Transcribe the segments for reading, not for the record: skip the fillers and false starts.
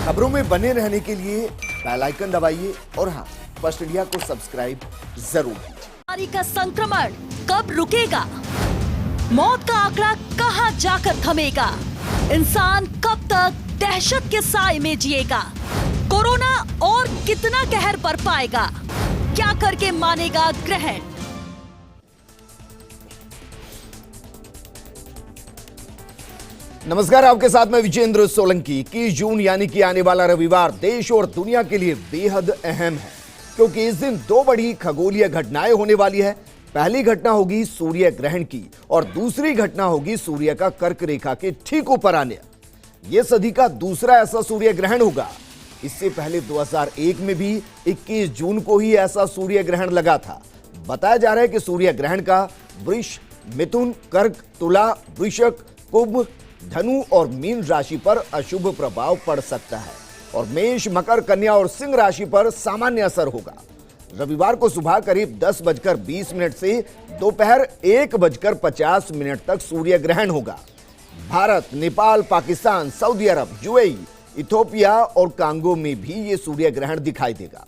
खबरों में बने रहने के लिए बेल आइकन दबाइए और हाँ, फर्स्ट इंडिया को सब्सक्राइब जरूर कीजिए। बीमारी का संक्रमण कब रुकेगा? मौत का आंकड़ा कहां जाकर थमेगा? इंसान कब तक दहशत के साए में जिएगा? कोरोना और कितना कहर पर पाएगा? क्या करके मानेगा ग्रहण? नमस्कार, आपके साथ मैं विजेंद्र सोलंकी। 21 जून यानी कि आने वाला रविवार देश और दुनिया के लिए बेहद अहम है, क्योंकि इस दिन दो बड़ी खगोलीय घटनाएं होने वाली है। पहली घटना होगी सूर्य ग्रहण की और दूसरी घटना होगी सूर्य का कर्क रेखा के ठीक ऊपर आने। यह सदी का दूसरा ऐसा सूर्य ग्रहण होगा। इससे पहले 2001 में भी 21 जून को ही ऐसा सूर्य ग्रहण लगा था। बताया जा रहा है कि सूर्य ग्रहण का वृष, मिथुन, कर्क, तुला, वृश्चिक, कुंभ, धनु और मीन राशि पर अशुभ प्रभाव पड़ सकता है और मेष, मकर, कन्या और सिंह राशि पर सामान्य असर होगा। रविवार को सुबह करीब 10:20 से दोपहर 1:50 तक सूर्य ग्रहण होगा। भारत, नेपाल, पाकिस्तान, सऊदी अरब, यूएई, इथोपिया और कांगो में भी ये सूर्य ग्रहण दिखाई देगा।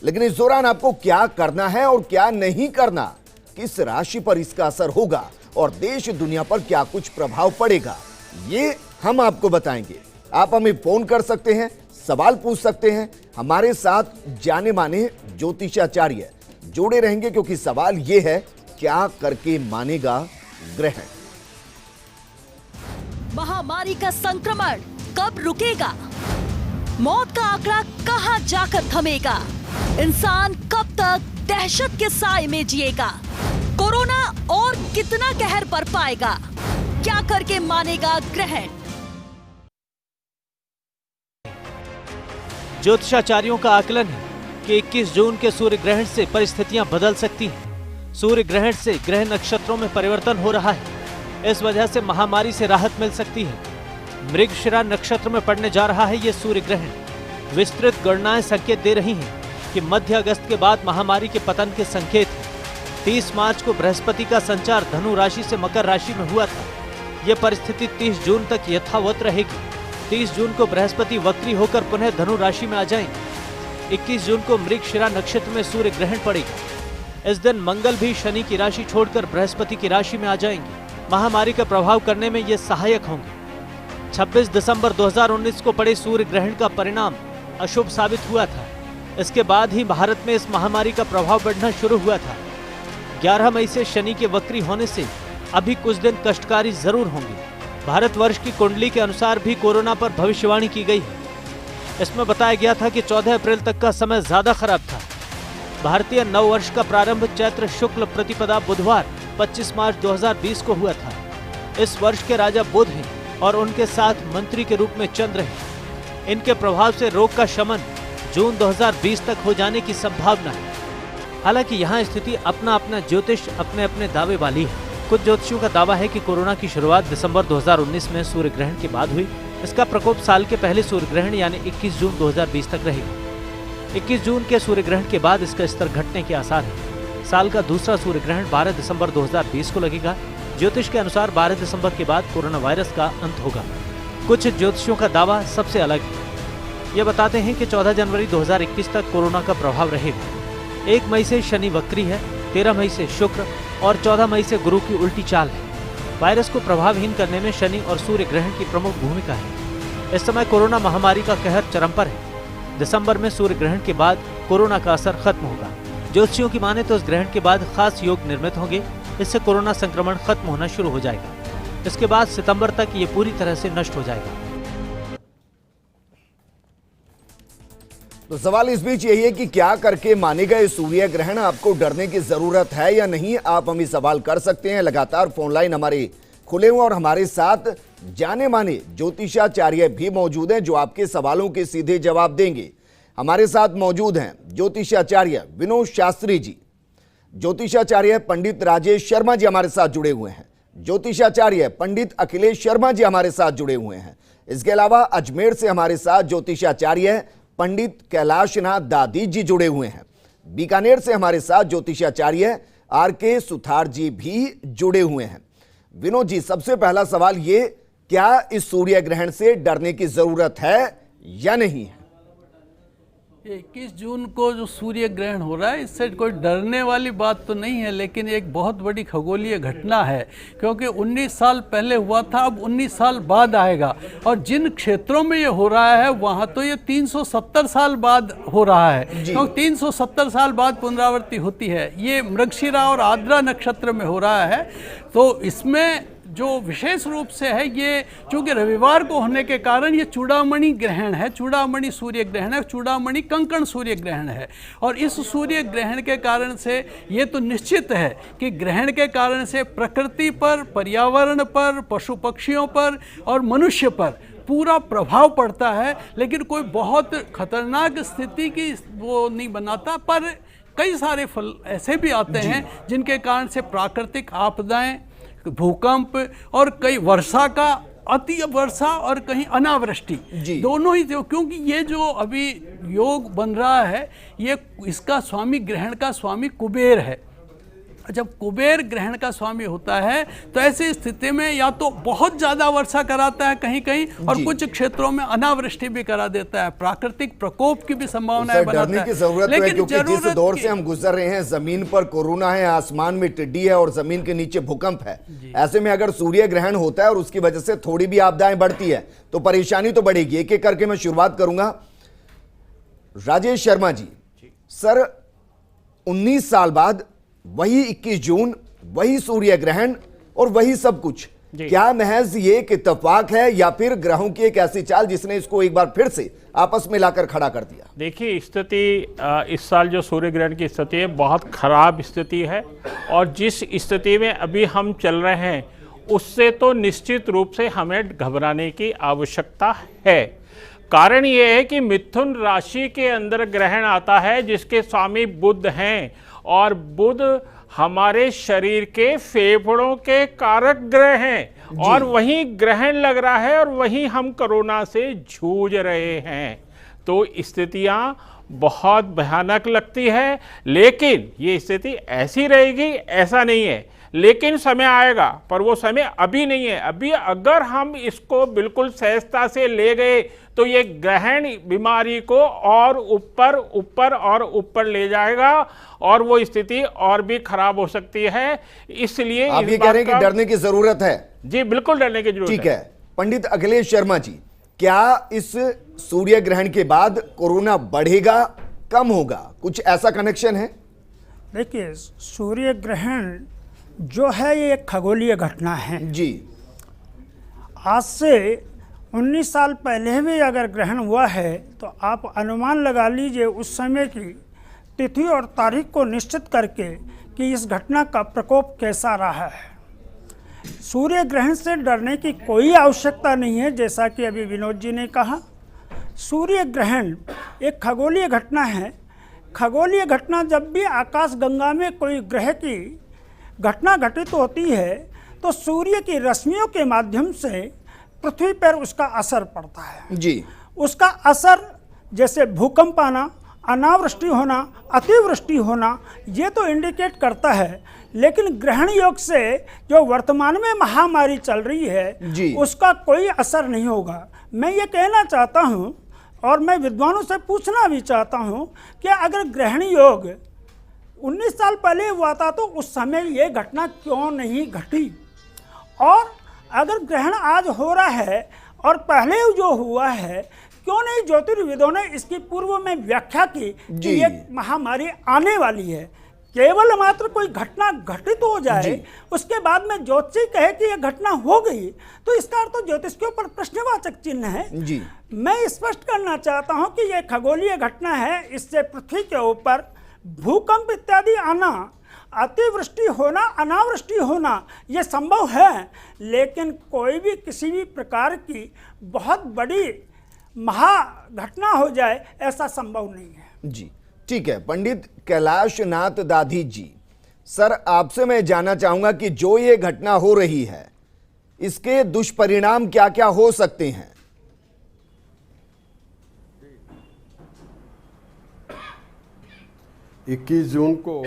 लेकिन इस दौरान आपको क्या करना है और क्या नहीं करना, किस राशि पर इसका असर होगा और देश दुनिया पर क्या कुछ प्रभाव पड़ेगा, ये हम आपको बताएंगे। आप हमें फोन कर सकते हैं, सवाल पूछ सकते हैं। हमारे साथ जाने माने ज्योतिषाचार्य जुड़े रहेंगे, क्योंकि सवाल ये है, क्या करके मानेगा ग्रहण? महामारी का संक्रमण कब रुकेगा? मौत का आंकड़ा कहां जाकर थमेगा? इंसान कब तक दहशत के साए में जिएगा? कोरोना और कितना कहर पर पाएगा? क्या करके मानेगा ग्रहण? ज्योतिषाचार्यों का आकलन है कि 21 जून के सूर्य ग्रहण से परिस्थितियां बदल सकती हैं। सूर्य ग्रहण से ग्रह नक्षत्रों में परिवर्तन हो रहा है। इस वजह से महामारी से राहत मिल सकती है। मृगशिरा नक्षत्र में पड़ने जा रहा है ये सूर्य ग्रहण। विस्तृत गणनाएं संकेत दे रही हैं कि मध्य अगस्त के बाद महामारी के पतन के संकेत हैं। 30 मार्च को बृहस्पति का संचार धनु राशि से मकर राशि में हुआ था। यह परिस्थिति 30 जून तक यथावत रहेगी। 30 जून को बृहस्पति वक्री होकर पुनः धनु राशि में आ जाएंगे। 21 जून को मृगशिरा नक्षत्र में सूर्य ग्रहण पड़ेगा। इस दिन मंगल भी शनि की राशि छोड़कर बृहस्पति की राशि में आ जाएंगे। महामारी का प्रभाव करने में ये सहायक होंगे। 26 दिसंबर 2019 को पड़े सूर्य ग्रहण का परिणाम अशुभ साबित हुआ था। इसके बाद ही भारत में इस महामारी का प्रभाव बढ़ना शुरू हुआ था। 11 मई से शनि के वक्री होने से अभी कुछ दिन कष्टकारी जरूर होंगे। भारतवर्ष की कुंडली के अनुसार भी कोरोना पर भविष्यवाणी की गई है। इसमें बताया गया था कि 14 अप्रैल तक का समय ज्यादा खराब था। भारतीय नव वर्ष का प्रारंभ चैत्र शुक्ल प्रतिपदा बुधवार 25 मार्च 2020 को हुआ था। इस वर्ष के राजा बुध हैं और उनके साथ मंत्री के रूप में चंद्र हैं। इनके प्रभाव से रोग का शमन जून 2020 तक हो जाने की संभावना है। हालांकि यहाँ स्थिति अपना अपना ज्योतिष अपने अपने दावे वाली है। कुछ ज्योतिषियों का दावा है कि कोरोना की शुरुआत दिसंबर 2019 में सूर्य ग्रहण के बाद हुई। इसका प्रकोप साल के पहले सूर्य ग्रहण यानी 21 जून 2020 तक रहेगा। 21 जून के सूर्य ग्रहण के बाद इसका स्तर घटने के आसार है। साल का दूसरा सूर्य ग्रहण 12 दिसंबर 2020 को लगेगा। ज्योतिष के अनुसार 12 दिसंबर के बाद कोरोना वायरस का अंत होगा। कुछ ज्योतिषियों का दावा सबसे अलग है। ये बताते हैं कि 14 जनवरी 2021 तक कोरोना का प्रभाव रहेगा। 1 मई से शनि वक्री है, 13 मई से शुक्र और 14 मई से गुरु की उल्टी चाल है। वायरस को प्रभावहीन करने में शनि और सूर्य ग्रहण की प्रमुख भूमिका है। इस समय कोरोना महामारी का कहर चरम पर है। दिसंबर में सूर्य ग्रहण के बाद कोरोना का असर खत्म होगा। ज्योतिषियों की माने तो इस ग्रहण के बाद खास योग निर्मित होंगे। इससे कोरोना संक्रमण खत्म होना शुरू हो जाएगा। इसके बाद सितंबर तक ये पूरी तरह से नष्ट हो जाएगा। तो सवाल इस बीच यही है कि क्या करके मानेगा ये सूर्य ग्रहण? आपको डरने की जरूरत है या नहीं? आप हमें सवाल कर सकते हैं। लगातार फोन लाइन हमारे खुले हुए और हमारे साथ जाने माने ज्योतिषाचार्य भी मौजूद हैं, जो आपके सवालों के सीधे जवाब देंगे। हमारे साथ मौजूद हैं ज्योतिषाचार्य विनोद शास्त्री जी, ज्योतिषाचार्य पंडित राजेश शर्मा जी हमारे साथ जुड़े हुए हैं, ज्योतिषाचार्य पंडित अखिलेश शर्मा जी हमारे साथ जुड़े हुए हैं। इसके अलावा अजमेर से हमारे साथ ज्योतिषाचार्य पंडित कैलाशनाथ दादी जी जुड़े हुए हैं। बीकानेर से हमारे साथ ज्योतिषाचार्य आर.के. सुथार जी भी जुड़े हुए हैं। विनोद जी, सबसे पहला सवाल ये, क्या इस सूर्य ग्रहण से डरने की जरूरत है या नहीं है? 21 जून को जो सूर्य ग्रहण हो रहा है, इससे कोई डरने वाली बात तो नहीं है, लेकिन एक बहुत बड़ी खगोलीय घटना है, क्योंकि 19 साल पहले हुआ था, अब 19 साल बाद आएगा। और जिन क्षेत्रों में ये हो रहा है वहाँ तो ये 370 साल बाद हो रहा है, क्योंकि 370 साल बाद पुनरावृत्ति होती है। ये मृगशिरा और आर्द्रा नक्षत्र में हो रहा है, तो इसमें जो विशेष रूप से है, ये चूँकि रविवार को होने के कारण ये चूड़ामणि ग्रहण है, चूड़ामणि सूर्य ग्रहण है, चूड़ामणि कंकण सूर्य ग्रहण है। और इस सूर्य ग्रहण के कारण से ये तो निश्चित है कि ग्रहण के कारण से प्रकृति पर, पर्यावरण पर, पशु पक्षियों पर और मनुष्य पर पूरा प्रभाव पड़ता है, लेकिन कोई बहुत खतरनाक स्थिति की वो नहीं बनाता। पर कई सारे फल ऐसे भी आते हैं जिनके कारण से प्राकृतिक आपदाएं, भूकंप और कई वर्षा का अति वर्षा और कहीं अनावृष्टि, दोनों ही, क्योंकि ये जो अभी योग बन रहा है, ये इसका स्वामी, ग्रहण का स्वामी कुबेर है। जब कुबेर ग्रहण का स्वामी होता है तो ऐसी स्थिति में या तो बहुत ज़्यादा वर्षा कराता है कहीं कहीं, और कुछ क्षेत्रों में अनावृष्टि भी करा देता है, प्राकृतिक प्रकोप की भी संभावना बनाता है। डरने की जरूरत है, क्योंकि जिस दौर से हम गुजर रहे हैं, जमीन पर कोरोना है, आसमान में टिड्डी है और जमीन के नीचे भूकंप है। ऐसे में अगर सूर्य ग्रहण होता है और उसकी वजह से थोड़ी भी आपदाएं बढ़ती है तो परेशानी तो बढ़ेगी। एक एक करके मैं शुरुआत करूंगा। राजेश शर्मा जी, सर 19 साल बाद वही 21 जून, वही सूर्य ग्रहण और वही सब कुछ, क्या महज ये एक इत्तेफाक है या फिर ग्रहों की एक ऐसी चाल जिसने इसको एक बार फिर से आपस में लाकर खड़ा कर दिया? देखिए, स्थिति इस साल जो सूर्य ग्रहण की स्थिति है बहुत खराब स्थिति है, और जिस स्थिति में अभी हम चल रहे हैं उससे तो निश्चित रूप से हमें घबराने की आवश्यकता है। कारण ये है कि मिथुन राशि के अंदर ग्रहण आता है जिसके स्वामी बुध हैं, और बुध हमारे शरीर के फेफड़ों के कारक ग्रह हैं, और वहीं ग्रहण लग रहा है और वहीं हम कोरोना से जूझ रहे हैं। तो स्थितियां बहुत भयानक लगती है, लेकिन ये स्थिति ऐसी रहेगी ऐसा नहीं है, लेकिन समय आएगा, पर वो समय अभी नहीं है। अभी अगर हम इसको बिल्कुल सहजता से ले गए तो ये ग्रहण बीमारी को और ऊपर ऊपर और ऊपर ले जाएगा, और वो स्थिति और भी खराब हो सकती है। इसलिए आप ये कह रहे हैं कि डरने की जरूरत है? जी बिल्कुल डरने की जरूरत है। ठीक है। पंडित अखिलेश शर्मा जी, क्या इस सूर्य ग्रहण के बाद कोरोना बढ़ेगा, कम होगा, कुछ ऐसा कनेक्शन है? देखिए, सूर्य ग्रहण जो है ये एक खगोलीय घटना है जी। आज से 19 साल पहले भी अगर ग्रहण हुआ है तो आप अनुमान लगा लीजिए उस समय की तिथि और तारीख को निश्चित करके कि इस घटना का प्रकोप कैसा रहा है। सूर्य ग्रहण से डरने की कोई आवश्यकता नहीं है। जैसा कि अभी विनोद जी ने कहा, सूर्य ग्रहण एक खगोलीय घटना है। खगोलीय घटना जब भी आकाशगंगा में कोई ग्रह की घटना घटित होती है तो सूर्य की रश्मियों के माध्यम से पृथ्वी पर उसका असर पड़ता है जी। उसका असर जैसे भूकंप आना, अनावृष्टि होना, अतिवृष्टि होना, ये तो इंडिकेट करता है। लेकिन ग्रहण योग से जो वर्तमान में महामारी चल रही है उसका कोई असर नहीं होगा। मैं ये कहना चाहता हूँ और मैं विद्वानों से पूछना भी चाहता हूँ कि अगर ग्रहण योग 19 साल पहले हुआ था तो उस समय ये घटना क्यों नहीं घटी, और अगर ग्रहण आज हो रहा है और पहले जो हुआ है क्यों नहीं ज्योतिर्विदों ने इसकी पूर्व में व्याख्या की कि ये महामारी आने वाली है। केवल मात्र कोई घटना घटित हो जाए उसके बाद में ज्योतिषी कहे कि ये घटना हो गई तो इसका अर्थ ज्योतिष के ऊपर प्रश्नवाचक चिन्ह है जी। मैं स्पष्ट करना चाहता हूं कि ये खगोलीय घटना है। इससे पृथ्वी के ऊपर भूकंप इत्यादि आना, अतिवृष्टि होना, अनावृष्टि होना ये संभव है, लेकिन कोई भी किसी भी प्रकार की बहुत बड़ी महाघटना हो जाए ऐसा संभव नहीं है जी। ठीक है। पंडित कैलाश नाथ दाधी जी, सर आपसे मैं जानना चाहूंगा कि जो ये घटना हो रही है इसके दुष्परिणाम क्या क्या हो सकते हैं? इक्कीस जून को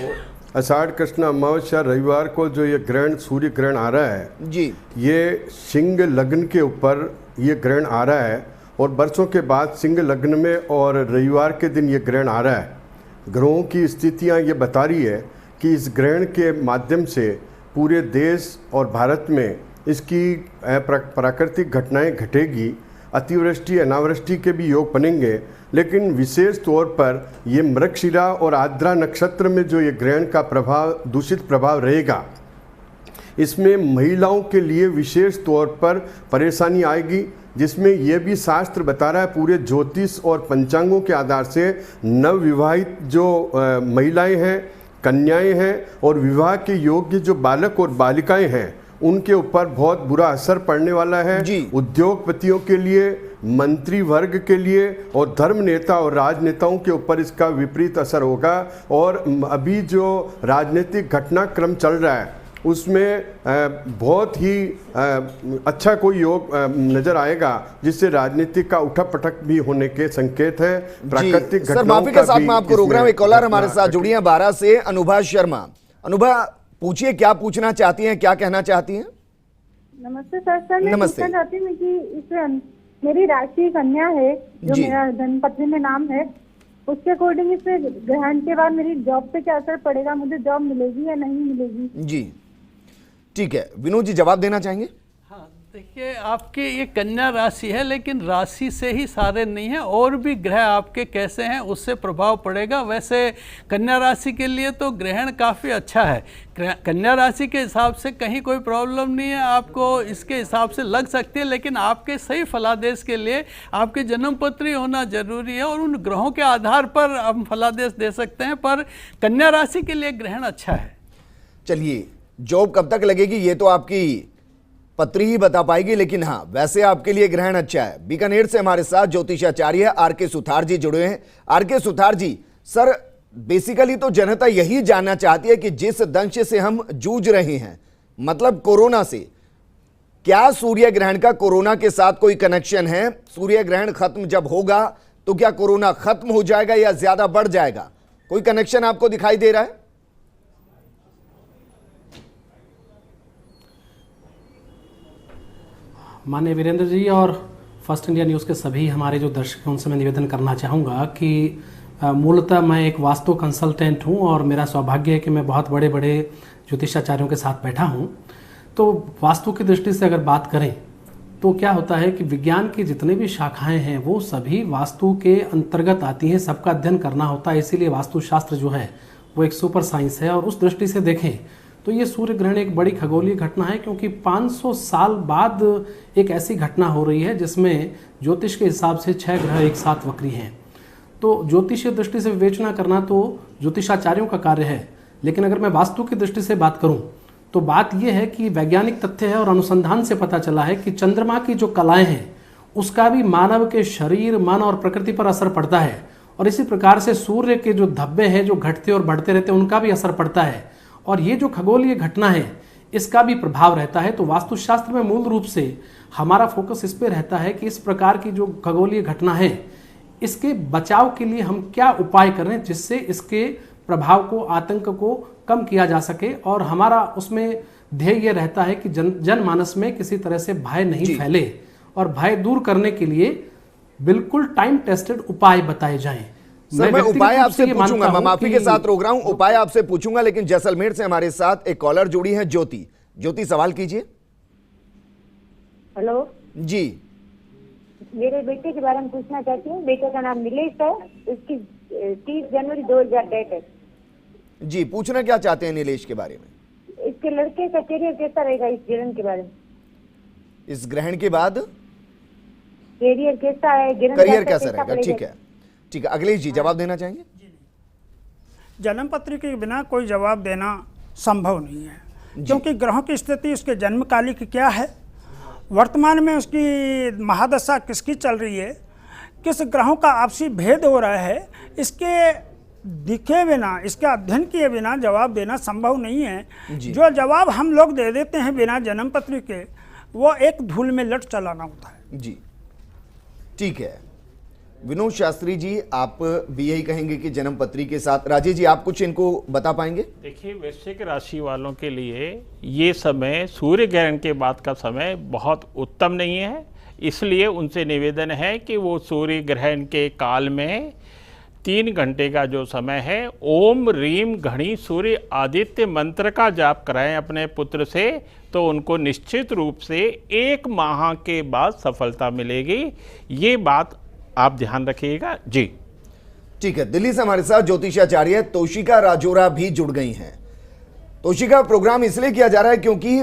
आषाढ़ कृष्ण अमावस्या रविवार को जो ये ग्रहण, सूर्य ग्रहण आ रहा है जी, ये सिंह लग्न के ऊपर ये ग्रहण आ रहा है और बरसों के बाद सिंह लग्न में और रविवार के दिन ये ग्रहण आ रहा है। ग्रहों की स्थितियां ये बता रही है कि इस ग्रहण के माध्यम से पूरे देश और भारत में इसकी प्राकृतिक घटनाएं घटेगी। अतिवृष्टि अनावृष्टि के भी योग बनेंगे, लेकिन विशेष तौर पर ये मृगशिरा और आर्द्रा नक्षत्र में जो ये ग्रहण का प्रभाव, दूषित प्रभाव रहेगा, इसमें महिलाओं के लिए विशेष तौर पर परेशानी आएगी, जिसमें यह भी शास्त्र बता रहा है पूरे ज्योतिष और पंचांगों के आधार से नवविवाहित जो महिलाएं हैं, कन्याएं हैं और विवाह के योग्य जो बालक और बालिकाएं हैं, उनके ऊपर बहुत बुरा असर पड़ने वाला है। उद्योगपतियों के लिए, मंत्री वर्ग के लिए और धर्म नेता और राजनेताओं के ऊपर इसका विपरीत असर होगा। और अभी जो राजनीतिक घटनाक्रम चल रहा है उसमें बहुत ही अच्छा कोई योग नजर आएगा, जिससे राजनीति का उठक-पटक भी होने के संकेत है। प्राकृतिक सर माफी के साथ मैं आपको रोक रहा हूं, एक कॉलर हमारे साथ जुड़ी है 12 से, अनुभा शर्मा। अनुभा, पूछिए क्या पूछना चाहती हैं, क्या कहना चाहती हैं? नमस्ते सर। मैं पूछना चाहती हूँ कि इस मेरी राशि कन्या है, जो मेरा धनपत्नी में नाम है, उसके अकॉर्डिंग इस ग्रहण के बाद मेरी जॉब पे क्या असर पड़ेगा, मुझे जॉब मिलेगी या नहीं मिलेगी? जी ठीक है, विनोद जी जवाब देना चाहेंगे? हाँ, देखिए आपके ये कन्या राशि है, लेकिन राशि से ही सारे नहीं है, और भी ग्रह आपके कैसे हैं उससे प्रभाव पड़ेगा। वैसे कन्या राशि के लिए तो ग्रहण काफ़ी अच्छा है। कन्या राशि के हिसाब से कहीं कोई प्रॉब्लम नहीं है, आपको इसके हिसाब से लग सकती है, लेकिन आपके सही फलादेश के लिए आपके जन्मपत्री होना जरूरी है, और उन ग्रहों के आधार पर हम फलादेश दे सकते हैं। पर कन्या राशि के लिए ग्रहण अच्छा है। चलिए, जॉब कब तक लगेगी ये तो आपकी पत्री ही बता पाएगी, लेकिन हाँ वैसे आपके लिए ग्रहण अच्छा है। बीकानेर से हमारे साथ ज्योतिषाचार्य आर.के. सुथार जी जुड़े हैं। आर.के. सुथार जी, सर बेसिकली तो जनता यही जानना चाहती है कि जिस दंश से हम जूझ रहे हैं, मतलब कोरोना से, क्या सूर्य ग्रहण का कोरोना के साथ कोई कनेक्शन है? सूर्य ग्रहण खत्म जब होगा तो क्या कोरोना खत्म हो जाएगा या ज्यादा बढ़ जाएगा? कोई कनेक्शन आपको दिखाई दे रहा है? माननीय वीरेंद्र जी और फर्स्ट इंडिया न्यूज़ के सभी हमारे जो दर्शक हैं उनसे मैं निवेदन करना चाहूँगा कि मूलतः मैं एक वास्तु कंसल्टेंट हूँ और मेरा सौभाग्य है कि मैं बहुत बड़े बड़े ज्योतिषाचार्यों के साथ बैठा हूँ। तो वास्तु की दृष्टि से अगर बात करें तो क्या होता है कि विज्ञान की जितने भी शाखाएं हैं वो सभी वास्तु के अंतर्गत आती हैं, सबका अध्ययन करना होता है। इसीलिए वास्तुशास्त्र जो है वो एक सुपर साइंस है। और उस दृष्टि से देखें तो ये सूर्य ग्रहण एक बड़ी खगोलीय घटना है, क्योंकि 500 साल बाद एक ऐसी घटना हो रही है जिसमें ज्योतिष के हिसाब से 6 ग्रह एक साथ वक्री हैं। तो ज्योतिषीय दृष्टि से विवेचना करना तो ज्योतिषाचार्यों का कार्य है, लेकिन अगर मैं वास्तु की दृष्टि से बात करूं तो बात यह है कि वैज्ञानिक तथ्य है और अनुसंधान से पता चला है कि चंद्रमा की जो कलाएं हैं उसका भी मानव के शरीर, मन और प्रकृति पर असर पड़ता है। और इसी प्रकार से सूर्य के जो धब्बे हैं जो घटते और बढ़ते रहते हैं उनका भी असर पड़ता है, और ये जो खगोलीय घटना है इसका भी प्रभाव रहता है। तो वास्तुशास्त्र में मूल रूप से हमारा फोकस इस पे रहता है कि इस प्रकार की जो खगोलीय घटना है इसके बचाव के लिए हम क्या उपाय करें जिससे इसके प्रभाव को, आतंक को कम किया जा सके। और हमारा उसमें ध्येय ये रहता है कि जनमानस में किसी तरह से भय नहीं फैले, और भय दूर करने के लिए बिल्कुल टाइम टेस्टेड उपाय बताए जाएं। सर मैं उपाय आपसे पूछूंगा, मैं माफी के साथ रोक रहा हूं, उपाय आपसे पूछूंगा, लेकिन जैसलमेर से हमारे साथ एक कॉलर जुड़ी है ज्योति। ज्योति सवाल कीजिए। हेलो जी, मेरे बेटे के बारे में पूछना चाहती हूँ। बेटे का नाम नीलेश है, उसकी 30 जनवरी 2000 डेट है। जी, पूछना क्या चाहते हैं नीलेश के बारे में? इसके लड़के का करियर कैसा रहेगा इस ग्रहण के बारे में? इस ग्रहण के बाद करियर कैसा है, करियर कैसा रहेगा? ठीक है, ठीक है। अखिलेश जी जवाब देना चाहेंगे? जन्मपत्री के बिना कोई जवाब देना संभव नहीं है, क्योंकि ग्रहों की स्थिति, उसके जन्मकालिक क्या है, वर्तमान में उसकी महादशा किसकी चल रही है, किस ग्रहों का आपसी भेद हो रहा है, इसके दिखे बिना, इसके अध्ययन किए बिना जवाब देना संभव नहीं है। जो जवाब हम लोग दे देते हैं बिना जन्मपत्री के, वो एक धूल में लट चलाना होता है। जी ठीक है। विनोद शास्त्री जी, आप भी यही कहेंगे कि जन्मपत्री के साथ? राजेश जी, आप कुछ इनको बता पाएंगे? देखिए, वृश्चिक राशि वालों के लिए ये समय सूर्य ग्रहण के बाद का समय बहुत उत्तम नहीं है। इसलिए उनसे निवेदन है कि वो सूर्य ग्रहण के काल में 3 घंटे का जो समय है ओम रीम घड़ी सूर्य आदित्य मंत्र का जाप कराएं अपने पुत्र से, तो उनको निश्चित रूप से 1 माह के बाद सफलता मिलेगी। ये बात आप ध्यान रखिएगा जी। ठीक है, दिल्ली से हमारे साथ ज्योतिषाचार्य तोशिका राजोरा भी जुड़ गई हैं। तोशिका, प्रोग्राम इसलिए किया जा रहा है क्योंकि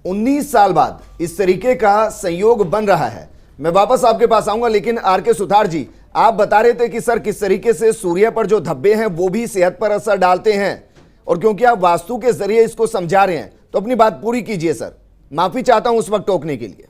19 साल बाद इस तरीके का संयोग बन रहा है। मैं वापस आपके पास आऊंगा, लेकिन आर के सुथार जी, आप बता रहे थे कि सर किस तरीके से सूर्य पर जो धब्बे हैं वो भी सेहत पर असर डालते हैं, और क्योंकि आप वास्तु के जरिए इसको समझा रहे हैं तो अपनी बात पूरी कीजिए सर। माफी चाहता हूं उस वक्त टोकने के लिए।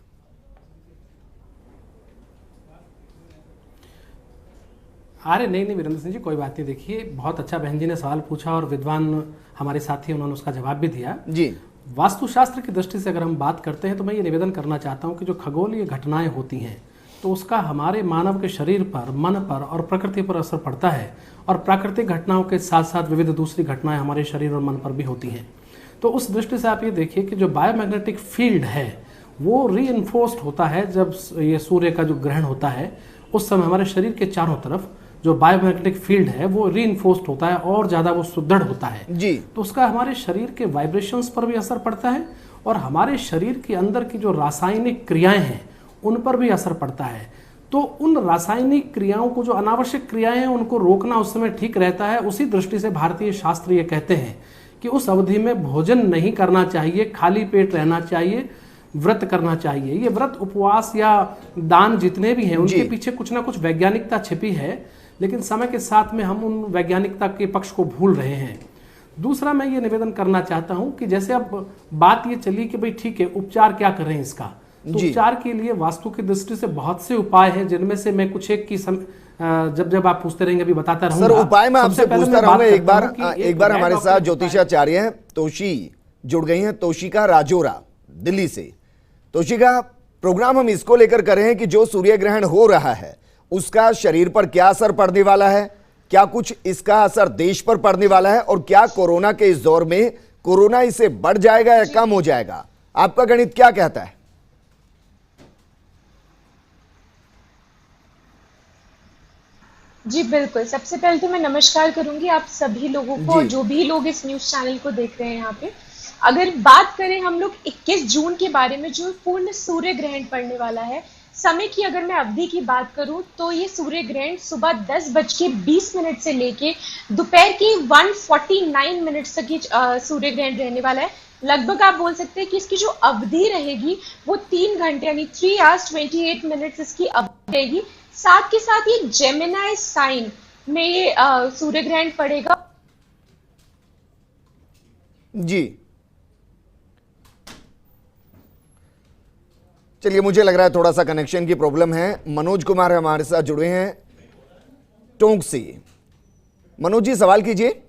अरे नहीं वीरेंद्र सिंह जी, कोई बात नहीं। देखिए, बहुत अच्छा बहन जी ने सवाल पूछा और विद्वान हमारे साथी उन्होंने उसका जवाब भी दिया जी। वास्तुशास्त्र की दृष्टि से अगर हम बात करते हैं तो मैं ये निवेदन करना चाहता हूं कि जो खगोलीय घटनाएं होती हैं तो उसका हमारे मानव के शरीर पर, मन पर और प्रकृति पर असर पड़ता है, और प्राकृतिक घटनाओं के साथ साथ विविध दूसरी घटनाएं हमारे शरीर और मन पर भी होती हैं। तो उस दृष्टि से आप ये देखिए कि जो बायोमैग्नेटिक फील्ड है वो रीइंफोर्स्ड होता है। जब ये सूर्य का जो ग्रहण होता है उस समय हमारे शरीर के चारों तरफ जो बायोमैग्नेटिक फील्ड है वो रीइंफोर्स्ड होता है और ज़्यादा वो सुदृढ़ होता है जी। तो उसका हमारे शरीर के वाइब्रेशंस पर भी असर पड़ता है, और हमारे शरीर के अंदर की जो रासायनिक क्रियाएं हैं उन पर भी असर पड़ता है। तो उन रासायनिक क्रियाओं को, जो अनावश्यक क्रियाएं हैं, उनको रोकना उस समय ठीक रहता है। उसी दृष्टि से भारतीय शास्त्र ये कहते हैं कि उस अवधि में भोजन नहीं करना चाहिए, खाली पेट रहना चाहिए, व्रत करना चाहिए। ये व्रत, उपवास या दान जितने भी हैं उनके पीछे कुछ ना कुछ वैज्ञानिकता छिपी है, लेकिन समय के साथ में हम उन वैज्ञानिकता के पक्ष को भूल रहे हैं। दूसरा, मैं ये निवेदन करना चाहता हूं कि जैसे अब बात ये चली कि भाई ठीक है, उपचार क्या करें इसका, तो उपचार के लिए वास्तु की दृष्टि से बहुत से उपाय हैं, जिनमें से मैं कुछ एक की जब आप पूछते रहेंगे अभी बताता रहूंगा। सर, उपाय मैं आपसे पूछता रहूंगा। एक बार हमारे साथ ज्योतिषाचार्य तोशी जुड़ गई हैं, तोशिका राजोरा दिल्ली से। तोशिका, प्रोग्राम हम इसको लेकर कर रहे हैं कि जो सूर्य ग्रहण हो रहा है उसका शरीर पर क्या असर पड़ने वाला है, क्या कुछ इसका असर देश पर पड़ने वाला है, और क्या कोरोना के इस दौर में कोरोना इससे बढ़ जाएगा या कम हो जाएगा? आपका गणित क्या कहता है? जी बिल्कुल, सबसे पहले तो मैं नमस्कार करूंगी आप सभी लोगों को, जो भी लोग इस न्यूज चैनल को देख रहे हैं यहाँ पे। अगर बात करें हम लोग 21 जून के बारे में, जो पूर्ण सूर्य ग्रहण पड़ने वाला है, समय की अगर मैं अवधि की बात करूं तो ये सूर्य ग्रहण सुबह 10:20 से लेके दोपहर की 1:49 तक ये सूर्य ग्रहण रहने वाला है। लगभग आप बोल सकते हैं कि इसकी जो अवधि रहेगी वो 3 घंटे यानी 3 hours 28 minutes इसकी अवधि रहेगी। साथ के साथ ये जेमिनी साइन में ये सूर्य ग्रहण पड़ेगा जी। चलिए, मुझे लग रहा है थोड़ा सा कनेक्शन की प्रॉब्लम है। मनोज कुमार हमारे साथ जुड़े हैं टोंक से। मनोज जी, सवाल कीजिए।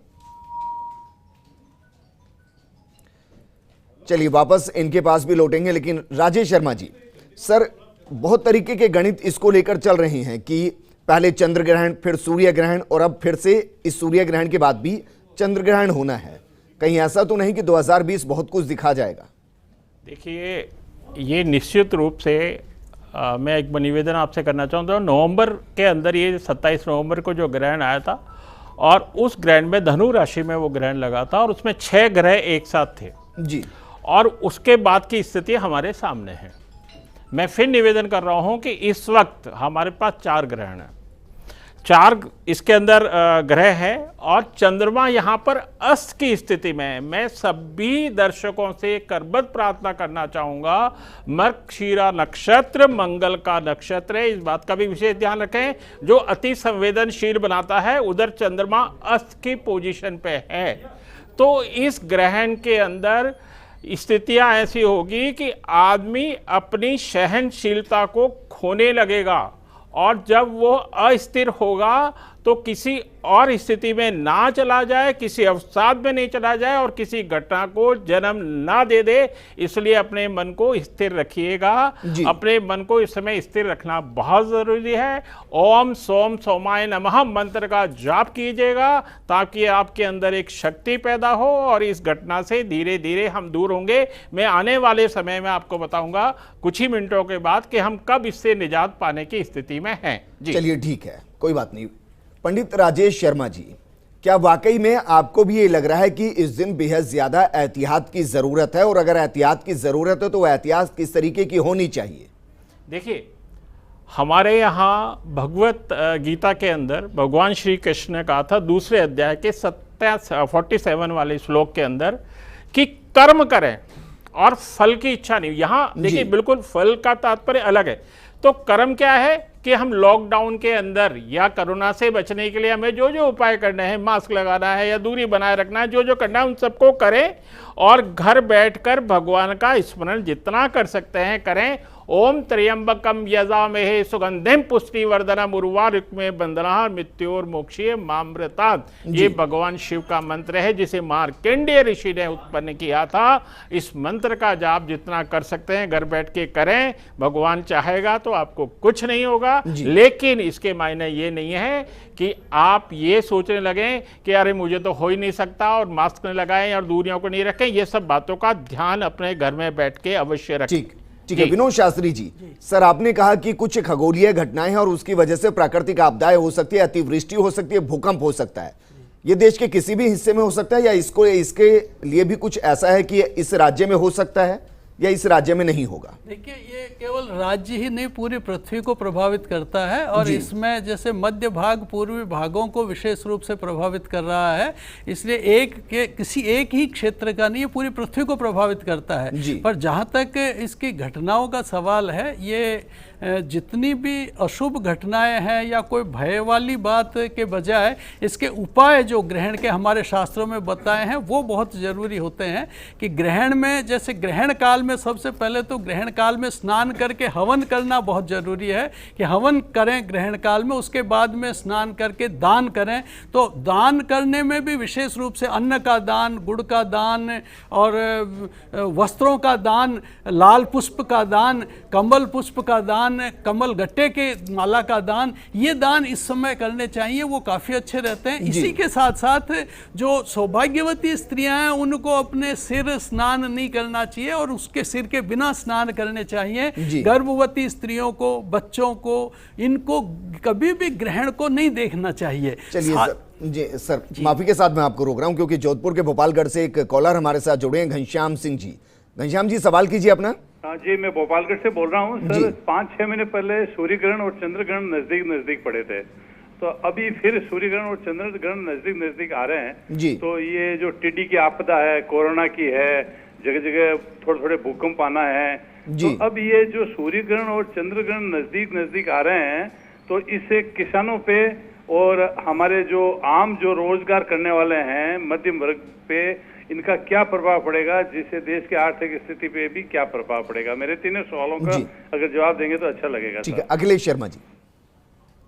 चलिए, वापस इनके पास भी लौटेंगे, लेकिन राजेश शर्मा जी, सर बहुत तरीके के गणित इसको लेकर चल रहे हैं कि पहले चंद्र ग्रहण, फिर सूर्य ग्रहण, और अब फिर से इस सूर्य ग्रहण के बाद भी चंद्र ग्रहण होना है। कहीं ऐसा तो नहीं कि 2020 बहुत कुछ दिखा जाएगा? देखिए, ये निश्चित रूप से मैं एक निवेदन आपसे करना चाहूँगा। नवंबर के अंदर, ये 27 नवंबर को जो ग्रहण आया था, और उस ग्रहण में धनु राशि में वो ग्रहण लगा था, और उसमें 6 ग्रह एक साथ थे जी, और उसके बाद की स्थिति हमारे सामने है। मैं फिर निवेदन कर रहा हूँ कि इस वक्त हमारे पास 4 ग्रहण हैं, 4 इसके अंदर ग्रह है, और चंद्रमा यहाँ पर अस्त की स्थिति में है। मैं सभी दर्शकों से करबद्ध प्रार्थना करना चाहूँगा, मृगशीरा नक्षत्र मंगल का नक्षत्र है, इस बात का भी विशेष ध्यान रखें। जो अति संवेदनशील बनाता है, उधर चंद्रमा अस्त की पोजीशन पे है। तो इस ग्रहण के अंदर स्थितियाँ ऐसी होगी कि आदमी अपनी सहनशीलता को खोने लगेगा, और जब वो अस्थिर होगा तो किसी और स्थिति में ना चला जाए, किसी अवसाद में नहीं चला जाए और किसी घटना को जन्म ना दे दे। इसलिए अपने मन को स्थिर रखिएगा। अपने मन को इस समय स्थिर रखना बहुत जरूरी है। ओम सोम सोमाय नमः मंत्र का जाप कीजिएगा ताकि आपके अंदर एक शक्ति पैदा हो और इस घटना से धीरे धीरे हम दूर होंगे। मैं आने वाले समय में आपको बताऊंगा कुछ ही मिनटों के बाद कि हम कब इससे निजात पाने की स्थिति में हैं। चलिए ठीक है, कोई बात नहीं। पंडित राजेश शर्मा जी, क्या वाकई में आपको भी ये लग रहा है कि इस दिन बेहद ज्यादा एहतियात की जरूरत है, और अगर एहतियात की जरूरत है तो एहतियात किस तरीके की होनी चाहिए? देखिए, हमारे यहाँ भगवत गीता के अंदर भगवान श्री कृष्ण ने कहा था दूसरे अध्याय के 47 वाले श्लोक के अंदर कि कर्म करें और फल की इच्छा नहीं। यहाँ देखिए बिल्कुल फल का तात्पर्य अलग है। तो कर्म क्या है कि हम लॉकडाउन के अंदर या कोरोना से बचने के लिए हमें जो जो उपाय करने हैं, मास्क लगाना है या दूरी बनाए रखना है, जो जो करना है उन सबको करें और घर बैठकर भगवान का स्मरण जितना कर सकते हैं करें। ओम त्र्यंबकम यजामहे सुगंधिम पुष्टिवर्धनम उर्वारुकमे बंधना मृत्योर्मोक्षीय मामृतात्। ये भगवान शिव का मंत्र है जिसे मार्कंडेय ऋषि ने उत्पन्न किया था। इस मंत्र का जाप जितना कर सकते हैं घर बैठ के करें। भगवान चाहेगा तो आपको कुछ नहीं होगा, लेकिन इसके मायने ये नहीं है कि आप ये सोचने लगें कि अरे मुझे तो हो ही नहीं सकता और मास्क नहीं लगाएं और दूरियों को नहीं रखें। ये सब बातों का ध्यान अपने घर में बैठ के अवश्य रखें। ठीक है विनोद शास्त्री जी, सर आपने कहा कि कुछ खगोलीय घटनाएं हैं और उसकी वजह से प्राकृतिक आपदाएं हो सकती है, अतिवृष्टि हो सकती है, भूकंप हो सकता है। ये देश के किसी भी हिस्से में हो सकता है या इसके लिए भी कुछ ऐसा है कि इस राज्य में हो सकता है या इस राज्य में नहीं होगा? देखिए, ये केवल राज्य ही नहीं पूरी पृथ्वी को प्रभावित करता है और इसमें जैसे मध्य भाग पूर्वी भागों को विशेष रूप से प्रभावित कर रहा है। इसलिए किसी एक ही क्षेत्र का नहीं, ये पूरी पृथ्वी को प्रभावित करता है। पर जहाँ तक इसकी घटनाओं का सवाल है, ये जितनी भी अशुभ घटनाएं हैं या कोई भय वाली बात के बजाय इसके उपाय जो ग्रहण के हमारे शास्त्रों में बताए हैं वो बहुत ज़रूरी होते हैं। कि ग्रहण में, जैसे ग्रहण काल में सबसे पहले तो ग्रहण काल में स्नान करके हवन करना बहुत ज़रूरी है कि हवन करें ग्रहण काल में, उसके बाद में स्नान करके दान करें। तो दान करने में भी विशेष रूप से अन्न का दान, गुड़ का दान और वस्त्रों का दान, लाल पुष्प का दान, कमल पुष्प का दान, कमल गट्टे के माला का दान, ये दान इस समय करने चाहिए, वो काफ़ी अच्छे रहते हैं। इसी के साथ साथ जो सौभाग्यवती स्त्रियां हैं उनको अपने सिर स्नान नहीं करना चाहिए और उसके सिर के बिना स्नान करने चाहिए। गर्भवती स्त्रियों को, बच्चों को, इनको कभी भी ग्रहण को नहीं देखना चाहिए। चलिए सर, माफी के साथ मैं आपको रोक रहा हूं क्योंकि जोधपुर के भोपालगढ़ से एक कॉलर हमारे साथ जुड़े हैं, घनश्याम सिंह जी। घनश्याम जी, सवाल कीजिए अपना। हाँ जी, मैं भोपालगढ़ से बोल रहा हूँ सर। 5-6 महीने पहले सूर्य ग्रहण और चंद्र ग्रहण नजदीक पड़े थे, तो अभी फिर सूर्य ग्रहण और चंद्र ग्रहण नजदीक आ रहे हैं जी। तो ये जो टिड्डी की आपदा है, कोरोना की है, जगह जगह थोड़े भूकंप आना है, तो अब ये जो सूर्य ग्रहण और चंद्र ग्रहण नजदीक आ रहे हैं, तो इससे किसानों पे और हमारे जो आम जो रोजगार करने वाले हैं मध्यम वर्ग पे इनका क्या प्रभाव पड़ेगा, जिससे देश की आर्थिक स्थिति पे भी क्या प्रभाव पड़ेगा? मेरे तीनों सवालों का अगर जवाब देंगे तो अच्छा लगेगा। ठीक है, अखिलेश शर्मा जी।